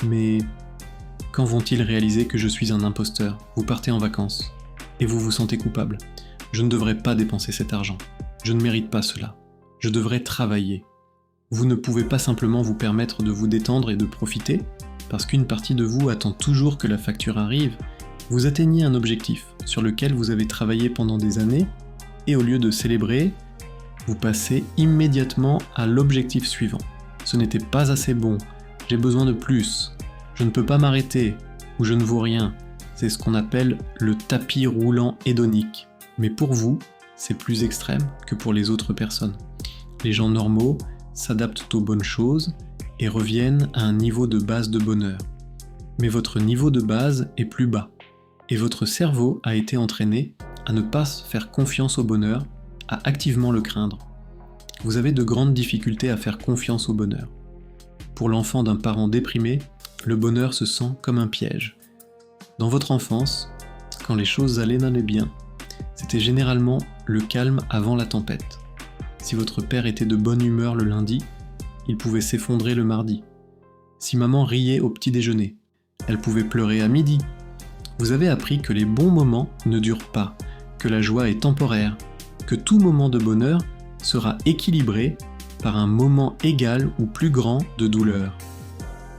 mais « quand vont-ils réaliser que je suis un imposteur ?» Vous partez en vacances et vous vous sentez coupable. Je ne devrais pas dépenser cet argent. Je ne mérite pas cela. Je devrais travailler. Vous ne pouvez pas simplement vous permettre de vous détendre et de profiter, parce qu'une partie de vous attend toujours que la facture arrive. Vous atteignez un objectif sur lequel vous avez travaillé pendant des années, et au lieu de célébrer, vous passez immédiatement à l'objectif suivant. Ce n'était pas assez bon, j'ai besoin de plus, je ne peux pas m'arrêter, ou je ne vaux rien. C'est ce qu'on appelle le tapis roulant hédonique. Mais pour vous, c'est plus extrême que pour les autres personnes. Les gens normaux s'adaptent aux bonnes choses et reviennent à un niveau de base de bonheur. Mais votre niveau de base est plus bas, et votre cerveau a été entraîné à ne pas faire confiance au bonheur, à activement le craindre. Vous avez de grandes difficultés à faire confiance au bonheur. Pour l'enfant d'un parent déprimé, le bonheur se sent comme un piège. Dans votre enfance, quand les choses allaient bien, C'était généralement le calme avant la tempête. Si votre père était de bonne humeur le lundi, il pouvait s'effondrer le mardi. Si maman riait au petit déjeuner, elle pouvait pleurer à midi. Vous avez appris que les bons moments ne durent pas, que la joie est temporaire, que tout moment de bonheur sera équilibré par un moment égal ou plus grand de douleur.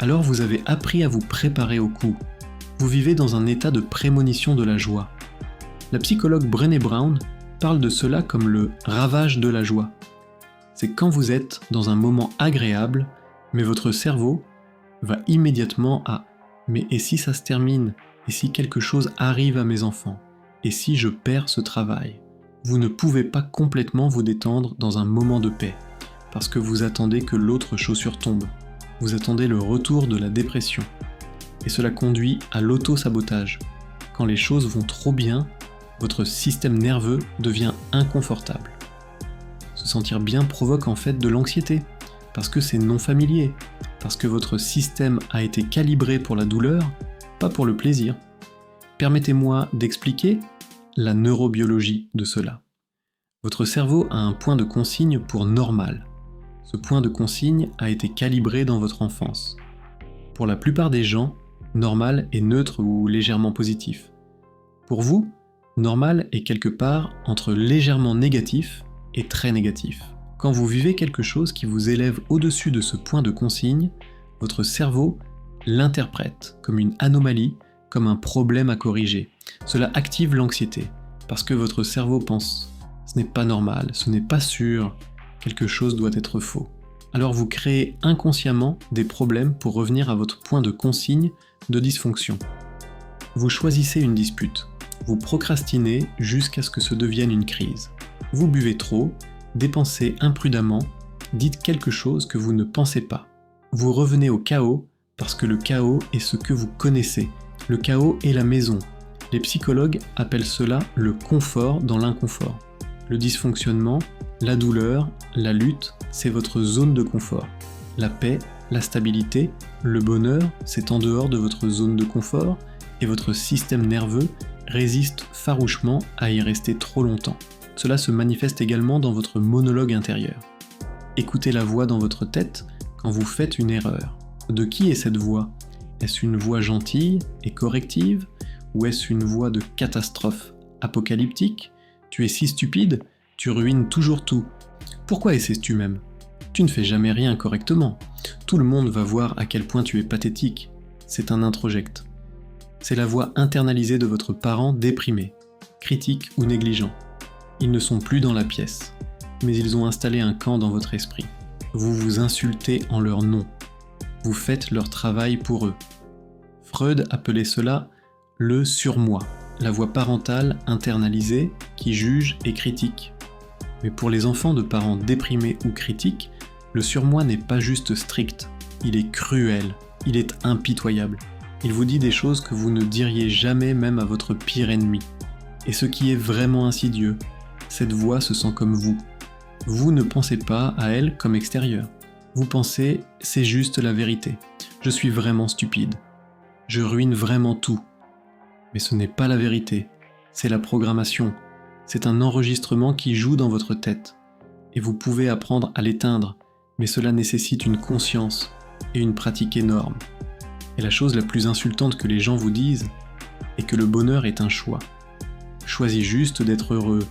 Alors vous avez appris à vous préparer au coup. Vous vivez dans un état de prémonition de la joie. La psychologue Brené Brown parle de cela comme le ravage de la joie. C'est quand vous êtes dans un moment agréable, mais votre cerveau va immédiatement à « mais et si ça se termine ? Et si quelque chose arrive à mes enfants ? Et si je perds ce travail ?» Vous ne pouvez pas complètement vous détendre dans un moment de paix, parce que vous attendez que l'autre chaussure tombe. Vous attendez le retour de la dépression. Et cela conduit à l'auto-sabotage. Quand les choses vont trop bien, votre système nerveux devient inconfortable. Se sentir bien provoque en fait de l'anxiété, parce que c'est non familier, parce que votre système a été calibré pour la douleur, pas pour le plaisir. Permettez-moi d'expliquer la neurobiologie de cela. Votre cerveau a un point de consigne pour normal. Ce point de consigne a été calibré dans votre enfance. Pour la plupart des gens, normal est neutre ou légèrement positif. Pour vous, normal est quelque part entre légèrement négatif et très négatif. Quand vous vivez quelque chose qui vous élève au-dessus de ce point de consigne, votre cerveau l'interprète comme une anomalie, comme un problème à corriger. Cela active l'anxiété, parce que votre cerveau pense « ce n'est pas normal, ce n'est pas sûr, quelque chose doit être faux ». Alors vous créez inconsciemment des problèmes pour revenir à votre point de consigne de dysfonction. Vous choisissez une dispute, vous procrastinez jusqu'à ce que ce devienne une crise. Vous buvez trop, dépensez imprudemment, dites quelque chose que vous ne pensez pas. Vous revenez au chaos parce que le chaos est ce que vous connaissez. Le chaos est la maison. Les psychologues appellent cela le confort dans l'inconfort. Le dysfonctionnement, la douleur, la lutte, c'est votre zone de confort. La paix, la stabilité, le bonheur, c'est en dehors de votre zone de confort et votre système nerveux résiste farouchement à y rester trop longtemps. Cela se manifeste également dans votre monologue intérieur. Écoutez la voix dans votre tête quand vous faites une erreur. De qui est cette voix ? Est-ce une voix gentille et corrective ? Ou est-ce une voix de catastrophe apocalyptique ? Tu es si stupide, tu ruines toujours tout. Pourquoi essaies-tu même ? Tu ne fais jamais rien correctement. Tout le monde va voir à quel point tu es pathétique. C'est un introjecte. C'est la voix internalisée de votre parent déprimé, critique ou négligent. Ils ne sont plus dans la pièce, mais ils ont installé un camp dans votre esprit. Vous vous insultez en leur nom. Vous faites leur travail pour eux. Freud appelait cela le surmoi, la voix parentale internalisée qui juge et critique. Mais pour les enfants de parents déprimés ou critiques, le surmoi n'est pas juste strict, il est cruel, il est impitoyable. Il vous dit des choses que vous ne diriez jamais même à votre pire ennemi. Et ce qui est vraiment insidieux, cette voix se sent comme vous. Vous ne pensez pas à elle comme extérieure. Vous pensez « c'est juste la vérité, je suis vraiment stupide, je ruine vraiment tout ». Mais ce n'est pas la vérité, c'est la programmation, c'est un enregistrement qui joue dans votre tête. Et vous pouvez apprendre à l'éteindre, mais cela nécessite une conscience et une pratique énorme. Et la chose la plus insultante que les gens vous disent est que le bonheur est un choix. Choisis juste d'être heureux.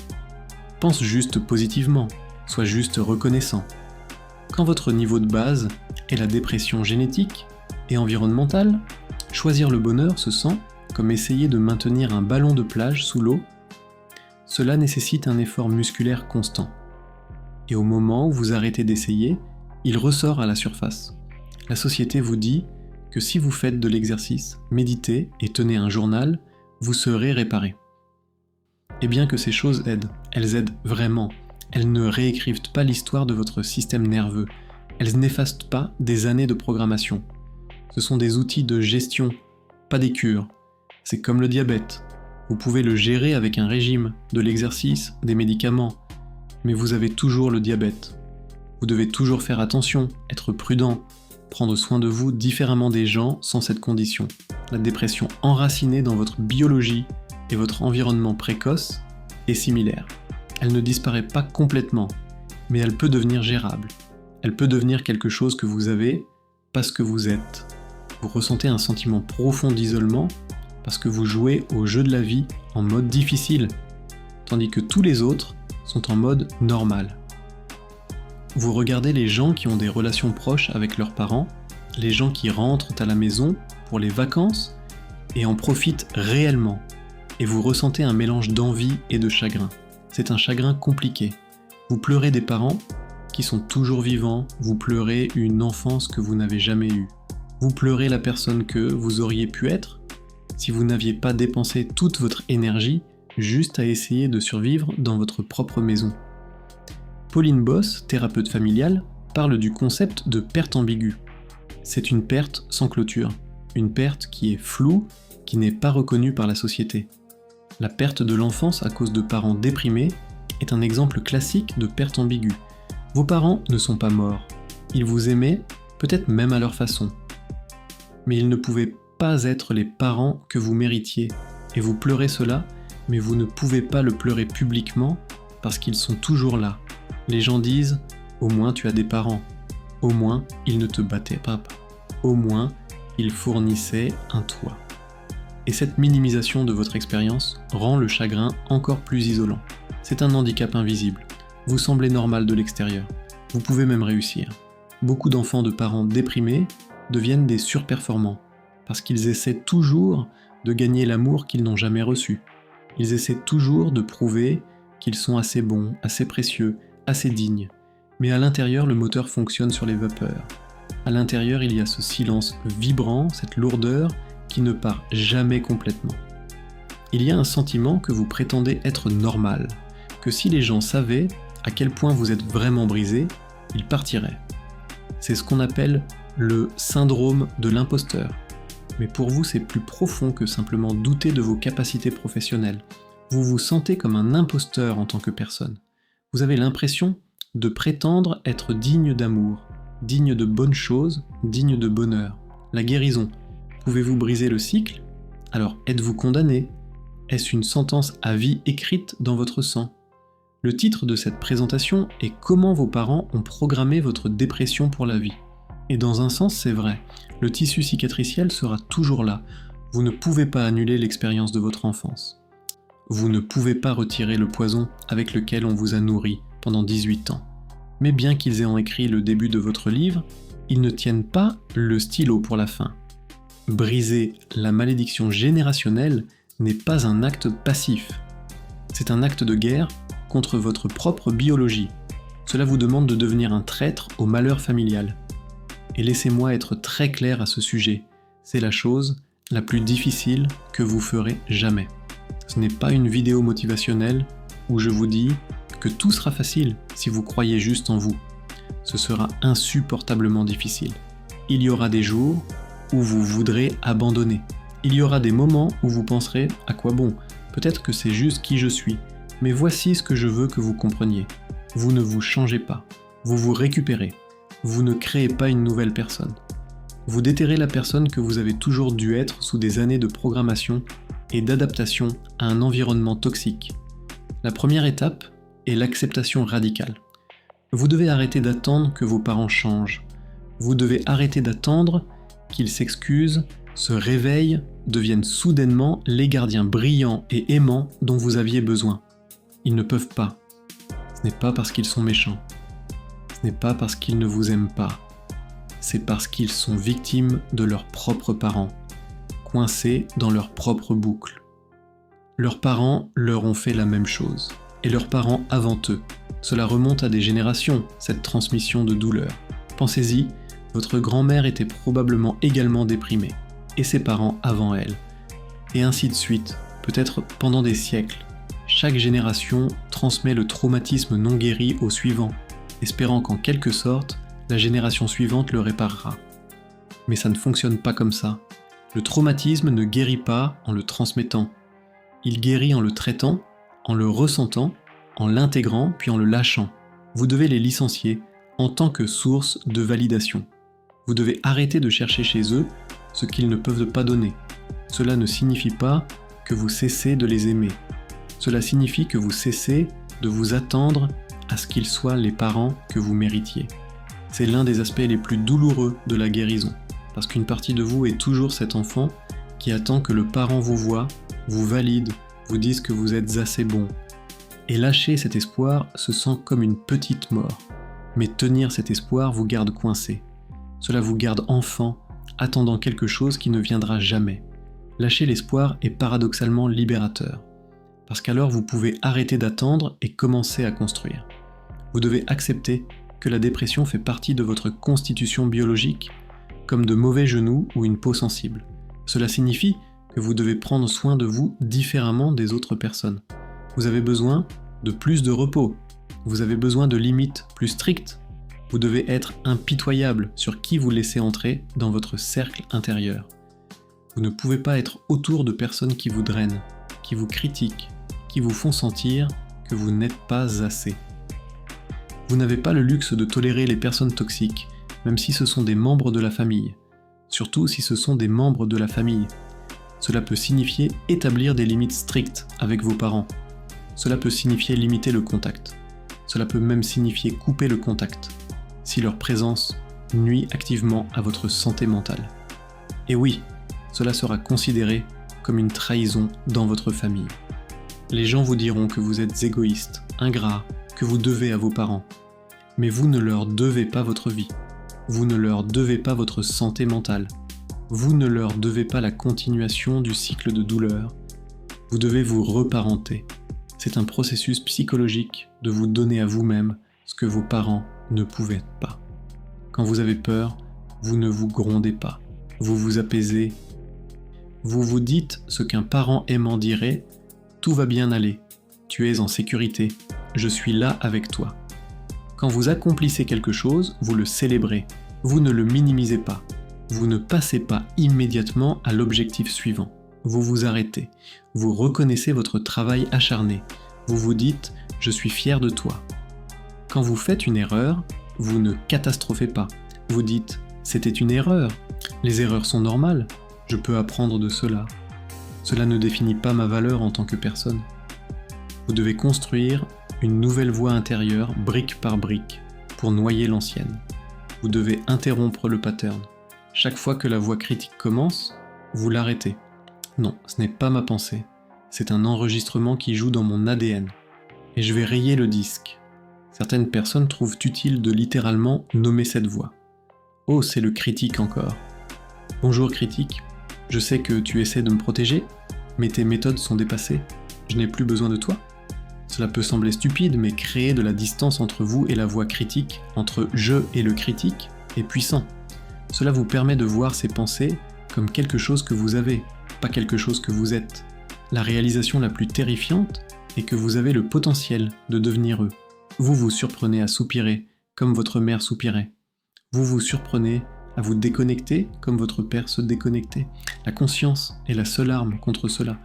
Pense juste positivement, sois juste reconnaissant. Quand votre niveau de base est la dépression génétique et environnementale, choisir le bonheur se sent comme essayer de maintenir un ballon de plage sous l'eau. Cela nécessite un effort musculaire constant. Et au moment où vous arrêtez d'essayer, il ressort à la surface. La société vous dit que si vous faites de l'exercice, méditez et tenez un journal, vous serez réparé. Et bien que ces choses aident, elles aident vraiment. Elles ne réécrivent pas l'histoire de votre système nerveux. Elles n'effacent pas des années de programmation. Ce sont des outils de gestion, pas des cures. C'est comme le diabète. Vous pouvez le gérer avec un régime, de l'exercice, des médicaments. Mais vous avez toujours le diabète. Vous devez toujours faire attention, être prudent, prendre soin de vous différemment des gens sans cette condition. La dépression enracinée dans votre biologie et votre environnement précoce est similaire. Elle ne disparaît pas complètement, mais elle peut devenir gérable. Elle peut devenir quelque chose que vous avez parce que vous êtes. Vous ressentez un sentiment profond d'isolement parce que vous jouez au jeu de la vie en mode difficile, tandis que tous les autres sont en mode normal. Vous regardez les gens qui ont des relations proches avec leurs parents, les gens qui rentrent à la maison pour les vacances et en profitent réellement, et vous ressentez un mélange d'envie et de chagrin. C'est un chagrin compliqué. Vous pleurez des parents qui sont toujours vivants, vous pleurez une enfance que vous n'avez jamais eue. Vous pleurez la personne que vous auriez pu être si vous n'aviez pas dépensé toute votre énergie juste à essayer de survivre dans votre propre maison. Pauline Boss, thérapeute familiale, parle du concept de perte ambiguë. C'est une perte sans clôture, une perte qui est floue, qui n'est pas reconnue par la société. La perte de l'enfance à cause de parents déprimés est un exemple classique de perte ambiguë. Vos parents ne sont pas morts, ils vous aimaient, peut-être même à leur façon. Mais ils ne pouvaient pas être les parents que vous méritiez, et vous pleurez cela, mais vous ne pouvez pas le pleurer publiquement parce qu'ils sont toujours là. Les gens disent « au moins tu as des parents », au moins ils ne te battaient pas, au moins ils fournissaient un toit. Et cette minimisation de votre expérience rend le chagrin encore plus isolant. C'est un handicap invisible. Vous semblez normal de l'extérieur. Vous pouvez même réussir. Beaucoup d'enfants de parents déprimés deviennent des surperformants, parce qu'ils essaient toujours de gagner l'amour qu'ils n'ont jamais reçu. Ils essaient toujours de prouver qu'ils sont assez bons, assez précieux, assez dignes. Mais à l'intérieur, le moteur fonctionne sur les vapeurs. À l'intérieur, il y a ce silence vibrant, cette lourdeur qui ne part jamais complètement. Il y a un sentiment que vous prétendez être normal, que si les gens savaient à quel point vous êtes vraiment brisé, ils partiraient. C'est ce qu'on appelle le syndrome de l'imposteur. Mais pour vous, c'est plus profond que simplement douter de vos capacités professionnelles. Vous vous sentez comme un imposteur en tant que personne. Vous avez l'impression de prétendre être digne d'amour, digne de bonnes choses, digne de bonheur. La guérison. Pouvez-vous briser le cycle? Alors êtes-vous condamné? Est-ce une sentence à vie écrite dans votre sang? Le titre de cette présentation est « Comment vos parents ont programmé votre dépression pour la vie ». Et dans un sens, c'est vrai. Le tissu cicatriciel sera toujours là. Vous ne pouvez pas annuler l'expérience de votre enfance. Vous ne pouvez pas retirer le poison avec lequel on vous a nourri pendant 18 ans. Mais bien qu'ils aient écrit le début de votre livre, ils ne tiennent pas le stylo pour la fin. Briser la malédiction générationnelle n'est pas un acte passif. C'est un acte de guerre contre votre propre biologie. Cela vous demande de devenir un traître au malheur familial. Et laissez-moi être très clair à ce sujet, c'est la chose la plus difficile que vous ferez jamais. Ce n'est pas une vidéo motivationnelle où je vous dis que tout sera facile si vous croyez juste en vous. Ce sera insupportablement difficile. Il y aura des jours où vous voudrez abandonner. Il y aura des moments où vous penserez « à quoi bon ? Peut-être que c'est juste qui je suis. Mais voici ce que je veux que vous compreniez. Vous ne vous changez pas. Vous vous récupérez. Vous ne créez pas une nouvelle personne. Vous déterrez la personne que vous avez toujours dû être sous des années de programmation et d'adaptation à un environnement toxique. La première étape est l'acceptation radicale. Vous devez arrêter d'attendre que vos parents changent. Vous devez arrêter d'attendre qu'ils s'excusent, se réveillent, deviennent soudainement les gardiens brillants et aimants dont vous aviez besoin. Ils ne peuvent pas. Ce n'est pas parce qu'ils sont méchants. Ce n'est pas parce qu'ils ne vous aiment pas. C'est parce qu'ils sont victimes de leurs propres parents, coincés dans leur propre boucle. Leurs parents leur ont fait la même chose, et leurs parents avant eux. Cela remonte à des générations, cette transmission de douleur. Pensez-y, votre grand-mère était probablement également déprimée, et ses parents avant elle. Et ainsi de suite, peut-être pendant des siècles. Chaque génération transmet le traumatisme non guéri au suivant, espérant qu'en quelque sorte, la génération suivante le réparera. Mais ça ne fonctionne pas comme ça. Le traumatisme ne guérit pas en le transmettant. Il guérit en le traitant, en le ressentant, en l'intégrant, puis en le lâchant. Vous devez les licencier en tant que source de validation. Vous devez arrêter de chercher chez eux ce qu'ils ne peuvent pas donner. Cela ne signifie pas que vous cessez de les aimer. Cela signifie que vous cessez de vous attendre à ce qu'ils soient les parents que vous méritiez. C'est l'un des aspects les plus douloureux de la guérison, parce qu'une partie de vous est toujours cet enfant qui attend que le parent vous voie, vous valide, vous dise que vous êtes assez bon. Et lâcher cet espoir se sent comme une petite mort. Mais tenir cet espoir vous garde coincé. Cela vous garde enfant, attendant quelque chose qui ne viendra jamais. Lâcher l'espoir est paradoxalement libérateur. Parce qu'alors vous pouvez arrêter d'attendre et commencer à construire. Vous devez accepter que la dépression fait partie de votre constitution biologique, comme de mauvais genoux ou une peau sensible. Cela signifie que vous devez prendre soin de vous différemment des autres personnes. Vous avez besoin de plus de repos. Vous avez besoin de limites plus strictes. Vous devez être impitoyable sur qui vous laissez entrer dans votre cercle intérieur. Vous ne pouvez pas être autour de personnes qui vous drainent, qui vous critiquent, qui vous font sentir que vous n'êtes pas assez. Vous n'avez pas le luxe de tolérer les personnes toxiques, même si ce sont des membres de la famille. Surtout si ce sont des membres de la famille. Cela peut signifier établir des limites strictes avec vos parents. Cela peut signifier limiter le contact. Cela peut même signifier couper le contact, si leur présence nuit activement à votre santé mentale. Et oui, cela sera considéré comme une trahison dans votre famille. Les gens vous diront que vous êtes égoïste, ingrat, que vous devez à vos parents. Mais vous ne leur devez pas votre vie. Vous ne leur devez pas votre santé mentale. Vous ne leur devez pas la continuation du cycle de douleur. Vous devez vous reparenter. C'est un processus psychologique de vous donner à vous-même ce que vos parents ne pouvaient pas. Quand vous avez peur, vous ne vous grondez pas. Vous vous apaisez. Vous vous dites ce qu'un parent aimant dirait « Tout va bien aller. Tu es en sécurité. Je suis là avec toi. » Quand vous accomplissez quelque chose, vous le célébrez. Vous ne le minimisez pas. Vous ne passez pas immédiatement à l'objectif suivant. Vous vous arrêtez. Vous reconnaissez votre travail acharné. Vous vous dites « Je suis fier de toi ». Quand vous faites une erreur, vous ne catastrophez pas. Vous dites « C'était une erreur. Les erreurs sont normales. Je peux apprendre de cela. Cela ne définit pas ma valeur en tant que personne. » Vous devez construire une nouvelle voie intérieure, brique par brique, pour noyer l'ancienne. Vous devez interrompre le pattern. Chaque fois que la voie critique commence, vous l'arrêtez. Non, ce n'est pas ma pensée. C'est un enregistrement qui joue dans mon ADN. Et je vais rayer le disque. Certaines personnes trouvent utile de littéralement nommer cette voix. Oh, c'est le critique encore. Bonjour critique, je sais que tu essaies de me protéger, mais tes méthodes sont dépassées. Je n'ai plus besoin de toi. Cela peut sembler stupide, mais créer de la distance entre vous et la voix critique, entre je et le critique, est puissant. Cela vous permet de voir ces pensées comme quelque chose que vous avez, pas quelque chose que vous êtes. La réalisation la plus terrifiante est que vous avez le potentiel de devenir eux. Vous vous surprenez à soupirer comme votre mère soupirait. Vous vous surprenez à vous déconnecter comme votre père se déconnectait. La conscience est la seule arme contre cela.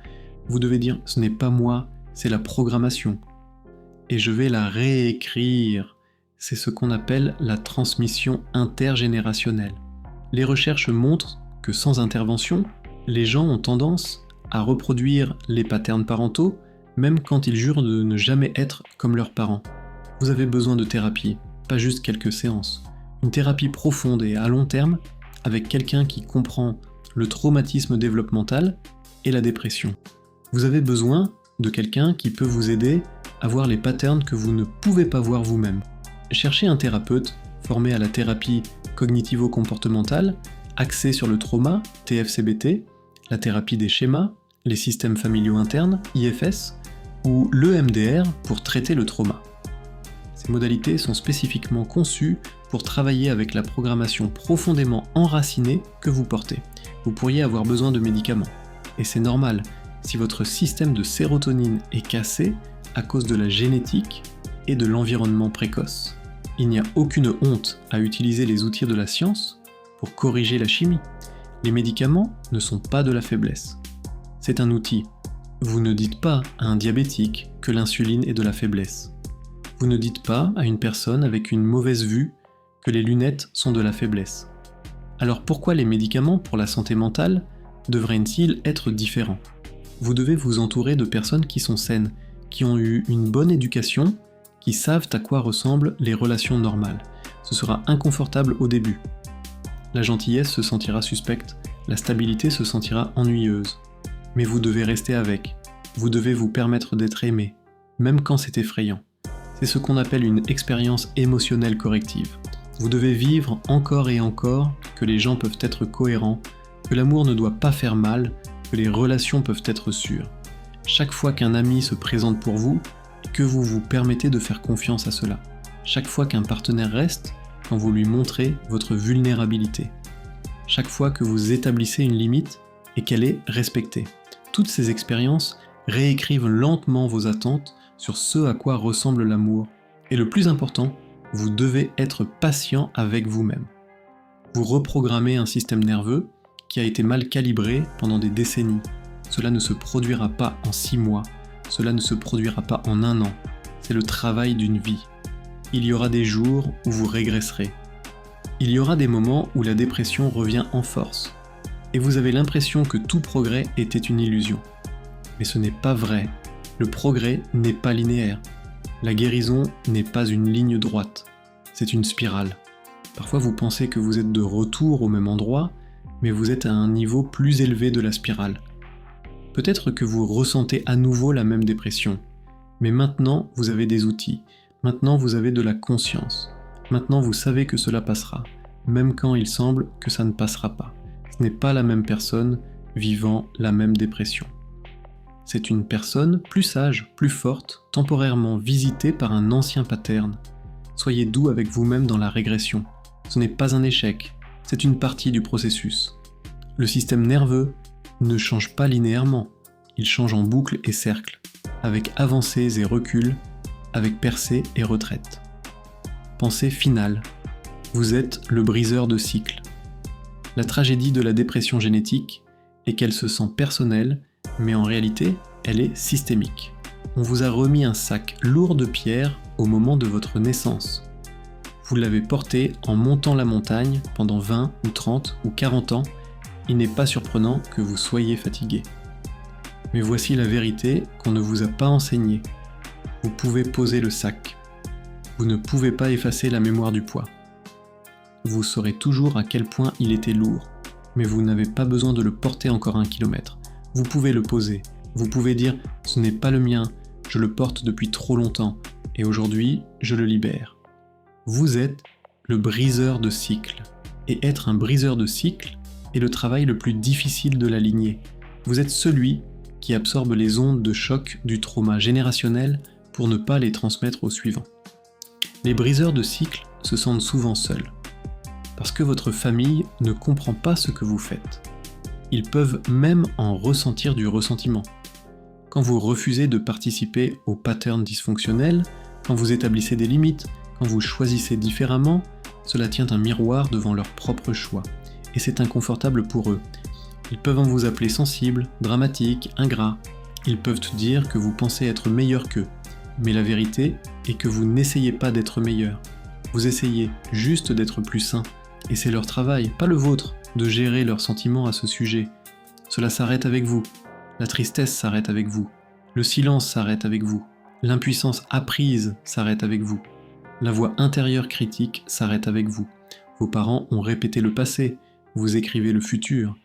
Vous devez dire « ce n'est pas moi, c'est la programmation. Et je vais la réécrire. » C'est ce qu'on appelle la transmission intergénérationnelle. Les recherches montrent que sans intervention, les gens ont tendance à reproduire les patterns parentaux, même quand ils jurent de ne jamais être comme leurs parents. Vous avez besoin de thérapie, pas juste quelques séances. Une thérapie profonde et à long terme, avec quelqu'un qui comprend le traumatisme développemental et la dépression. Vous avez besoin de quelqu'un qui peut vous aider à voir les patterns que vous ne pouvez pas voir vous-même. Cherchez un thérapeute formé à la thérapie cognitivo-comportementale, axée sur le trauma, TFCBT, la thérapie des schémas, les systèmes familiaux internes, IFS, ou l'EMDR pour traiter le trauma. Ces modalités sont spécifiquement conçues pour travailler avec la programmation profondément enracinée que vous portez. Vous pourriez avoir besoin de médicaments. Et c'est normal, si votre système de sérotonine est cassé à cause de la génétique et de l'environnement précoce. Il n'y a aucune honte à utiliser les outils de la science pour corriger la chimie. Les médicaments ne sont pas de la faiblesse. C'est un outil. Vous ne dites pas à un diabétique que l'insuline est de la faiblesse. Vous ne dites pas à une personne avec une mauvaise vue que les lunettes sont de la faiblesse. Alors pourquoi les médicaments pour la santé mentale devraient-ils être différents ? Vous devez vous entourer de personnes qui sont saines, qui ont eu une bonne éducation, qui savent à quoi ressemblent les relations normales. Ce sera inconfortable au début. La gentillesse se sentira suspecte, la stabilité se sentira ennuyeuse. Mais vous devez rester avec, vous devez vous permettre d'être aimé, même quand c'est effrayant. C'est ce qu'on appelle une expérience émotionnelle corrective. Vous devez vivre encore et encore que les gens peuvent être cohérents, que l'amour ne doit pas faire mal, que les relations peuvent être sûres. Chaque fois qu'un ami se présente pour vous, que vous vous permettez de faire confiance à cela. Chaque fois qu'un partenaire reste, quand vous lui montrez votre vulnérabilité. Chaque fois que vous établissez une limite et qu'elle est respectée. Toutes ces expériences réécrivent lentement vos attentes sur ce à quoi ressemble l'amour. Et le plus important, vous devez être patient avec vous-même. Vous reprogrammez un système nerveux qui a été mal calibré pendant des décennies. Cela ne se produira pas en 6 mois, cela ne se produira pas en 1 an. C'est le travail d'une vie. Il y aura des jours où vous régresserez. Il y aura des moments où la dépression revient en force. Et vous avez l'impression que tout progrès était une illusion. Mais ce n'est pas vrai. Le progrès n'est pas linéaire. La guérison n'est pas une ligne droite. C'est une spirale. Parfois vous pensez que vous êtes de retour au même endroit, mais vous êtes à un niveau plus élevé de la spirale. Peut-être que vous ressentez à nouveau la même dépression, mais maintenant vous avez des outils, maintenant vous avez de la conscience, maintenant vous savez que cela passera, même quand il semble que ça ne passera pas. Ce n'est pas la même personne vivant la même dépression. C'est une personne plus sage, plus forte, temporairement visitée par un ancien pattern. Soyez doux avec vous-même dans la régression. Ce n'est pas un échec, c'est une partie du processus. Le système nerveux ne change pas linéairement, il change en boucles et cercles, avec avancées et reculs, avec percées et retraites. Pensée finale. Vous êtes le briseur de cycles. La tragédie de la dépression génétique est qu'elle se sent personnelle, mais en réalité, elle est systémique. On vous a remis un sac lourd de pierres au moment de votre naissance. Vous l'avez porté en montant la montagne pendant 20 ou 30 ou 40 ans. Il n'est pas surprenant que vous soyez fatigué. Mais voici la vérité qu'on ne vous a pas enseignée. Vous pouvez poser le sac. Vous ne pouvez pas effacer la mémoire du poids. Vous saurez toujours à quel point il était lourd, mais vous n'avez pas besoin de le porter encore 1 kilomètre. Vous pouvez le poser. Vous pouvez dire « ce n'est pas le mien, je le porte depuis trop longtemps, et aujourd'hui, je le libère ». Vous êtes le briseur de cycles. Et être un briseur de cycles est le travail le plus difficile de la lignée. Vous êtes celui qui absorbe les ondes de choc du trauma générationnel pour ne pas les transmettre au suivant. Les briseurs de cycles se sentent souvent seuls, parce que votre famille ne comprend pas ce que vous faites. Ils peuvent même en ressentir du ressentiment. Quand vous refusez de participer au pattern dysfonctionnel, quand vous établissez des limites, quand vous choisissez différemment, cela tient un miroir devant leur propre choix, et c'est inconfortable pour eux. Ils peuvent en vous appeler sensible, dramatique, ingrat. Ils peuvent dire que vous pensez être meilleur qu'eux, mais la vérité est que vous n'essayez pas d'être meilleur. Vous essayez juste d'être plus sain, et c'est leur travail, pas le vôtre, de gérer leurs sentiments à ce sujet. Cela s'arrête avec vous, la tristesse s'arrête avec vous, le silence s'arrête avec vous, l'impuissance apprise s'arrête avec vous. La voix intérieure critique s'arrête avec vous. Vos parents ont répété le passé, vous écrivez le futur.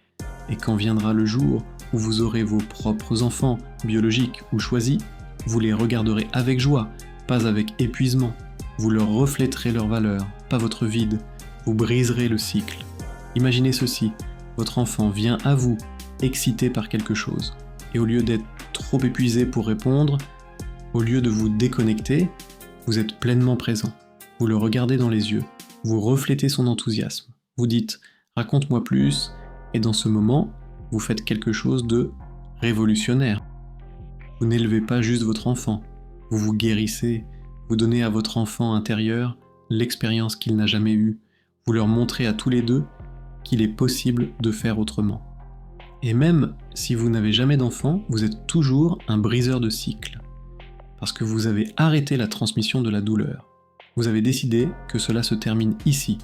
Et quand viendra le jour où vous aurez vos propres enfants, biologiques ou choisis, vous les regarderez avec joie, pas avec épuisement. Vous leur reflèterez leurs valeurs, pas votre vide. Vous briserez le cycle. Imaginez ceci, votre enfant vient à vous, excité par quelque chose. Et au lieu d'être trop épuisé pour répondre, au lieu de vous déconnecter, vous êtes pleinement présent. Vous le regardez dans les yeux. Vous reflétez son enthousiasme. Vous dites « raconte-moi plus » et dans ce moment, vous faites quelque chose de révolutionnaire. Vous n'élevez pas juste votre enfant, vous vous guérissez, vous donnez à votre enfant intérieur l'expérience qu'il n'a jamais eue, vous leur montrez à tous les deux qu'il est possible de faire autrement. Et même si vous n'avez jamais d'enfant, vous êtes toujours un briseur de cycles. Parce que vous avez arrêté la transmission de la douleur. Vous avez décidé que cela se termine ici.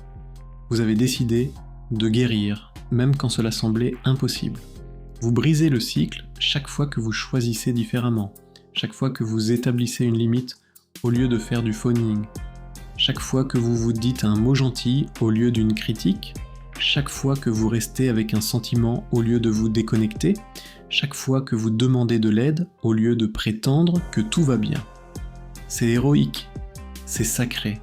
Vous avez décidé de guérir, même quand cela semblait impossible. Vous brisez le cycle chaque fois que vous choisissez différemment, chaque fois que vous établissez une limite au lieu de faire du phoning, chaque fois que vous vous dites un mot gentil au lieu d'une critique, chaque fois que vous restez avec un sentiment au lieu de vous déconnecter, chaque fois que vous demandez de l'aide au lieu de prétendre que tout va bien. C'est héroïque, c'est sacré,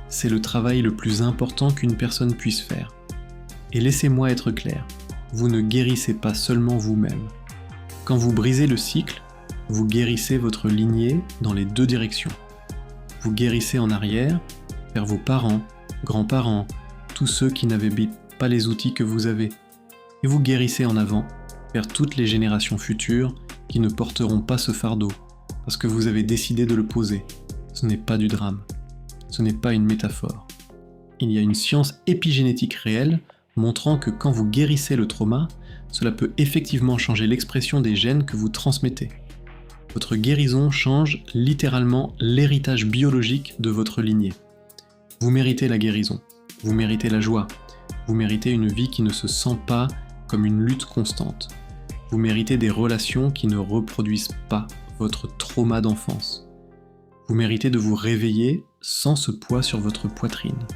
c'est le travail le plus important qu'une personne puisse faire. Et laissez-moi être clair, vous ne guérissez pas seulement vous-même. Quand vous brisez le cycle, vous guérissez votre lignée dans les deux directions. Vous guérissez en arrière, vers vos parents, grands-parents, tous ceux qui n'avaient pas les outils que vous avez. Et vous guérissez en avant, vers toutes les générations futures qui ne porteront pas ce fardeau, parce que vous avez décidé de le poser. Ce n'est pas du drame. Ce n'est pas une métaphore. Il y a une science épigénétique réelle montrant que quand vous guérissez le trauma, cela peut effectivement changer l'expression des gènes que vous transmettez. Votre guérison change littéralement l'héritage biologique de votre lignée. Vous méritez la guérison, vous méritez la joie, vous méritez une vie qui ne se sent pas comme une lutte constante. Vous méritez des relations qui ne reproduisent pas votre trauma d'enfance. Vous méritez de vous réveiller sans ce poids sur votre poitrine.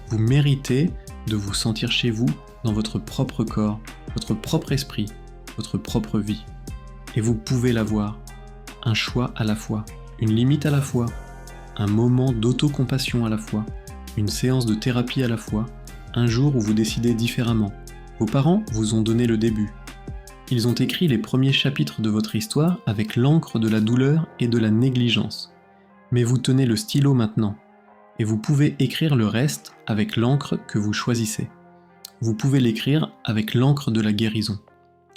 Vous méritez de vous sentir chez vous dans votre propre corps, votre propre esprit, votre propre vie. Et vous pouvez l'avoir. Un choix à la fois, une limite à la fois, un moment d'autocompassion à la fois, une séance de thérapie à la fois, un jour où vous décidez différemment. Vos parents vous ont donné le début. Ils ont écrit les premiers chapitres de votre histoire avec l'encre de la douleur et de la négligence. Mais vous tenez le stylo maintenant, et vous pouvez écrire le reste avec l'encre que vous choisissez. Vous pouvez l'écrire avec l'encre de la guérison,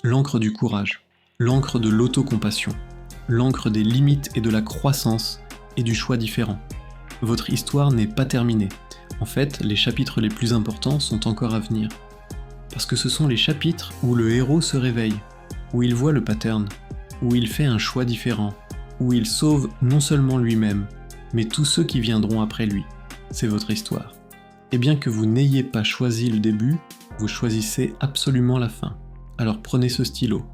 l'encre du courage, l'encre de l'autocompassion, l'encre des limites et de la croissance et du choix différent. Votre histoire n'est pas terminée. En fait, les chapitres les plus importants sont encore à venir. Parce que ce sont les chapitres où le héros se réveille, où il voit le pattern, où il fait un choix différent, où il sauve non seulement lui-même, mais tous ceux qui viendront après lui. C'est votre histoire. Et bien que vous n'ayez pas choisi le début, vous choisissez absolument la fin. Alors prenez ce stylo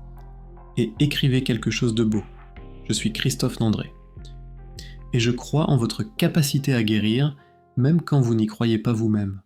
et écrivez quelque chose de beau. Je suis Christophe Nandré. Et je crois en votre capacité à guérir, même quand vous n'y croyez pas vous-même.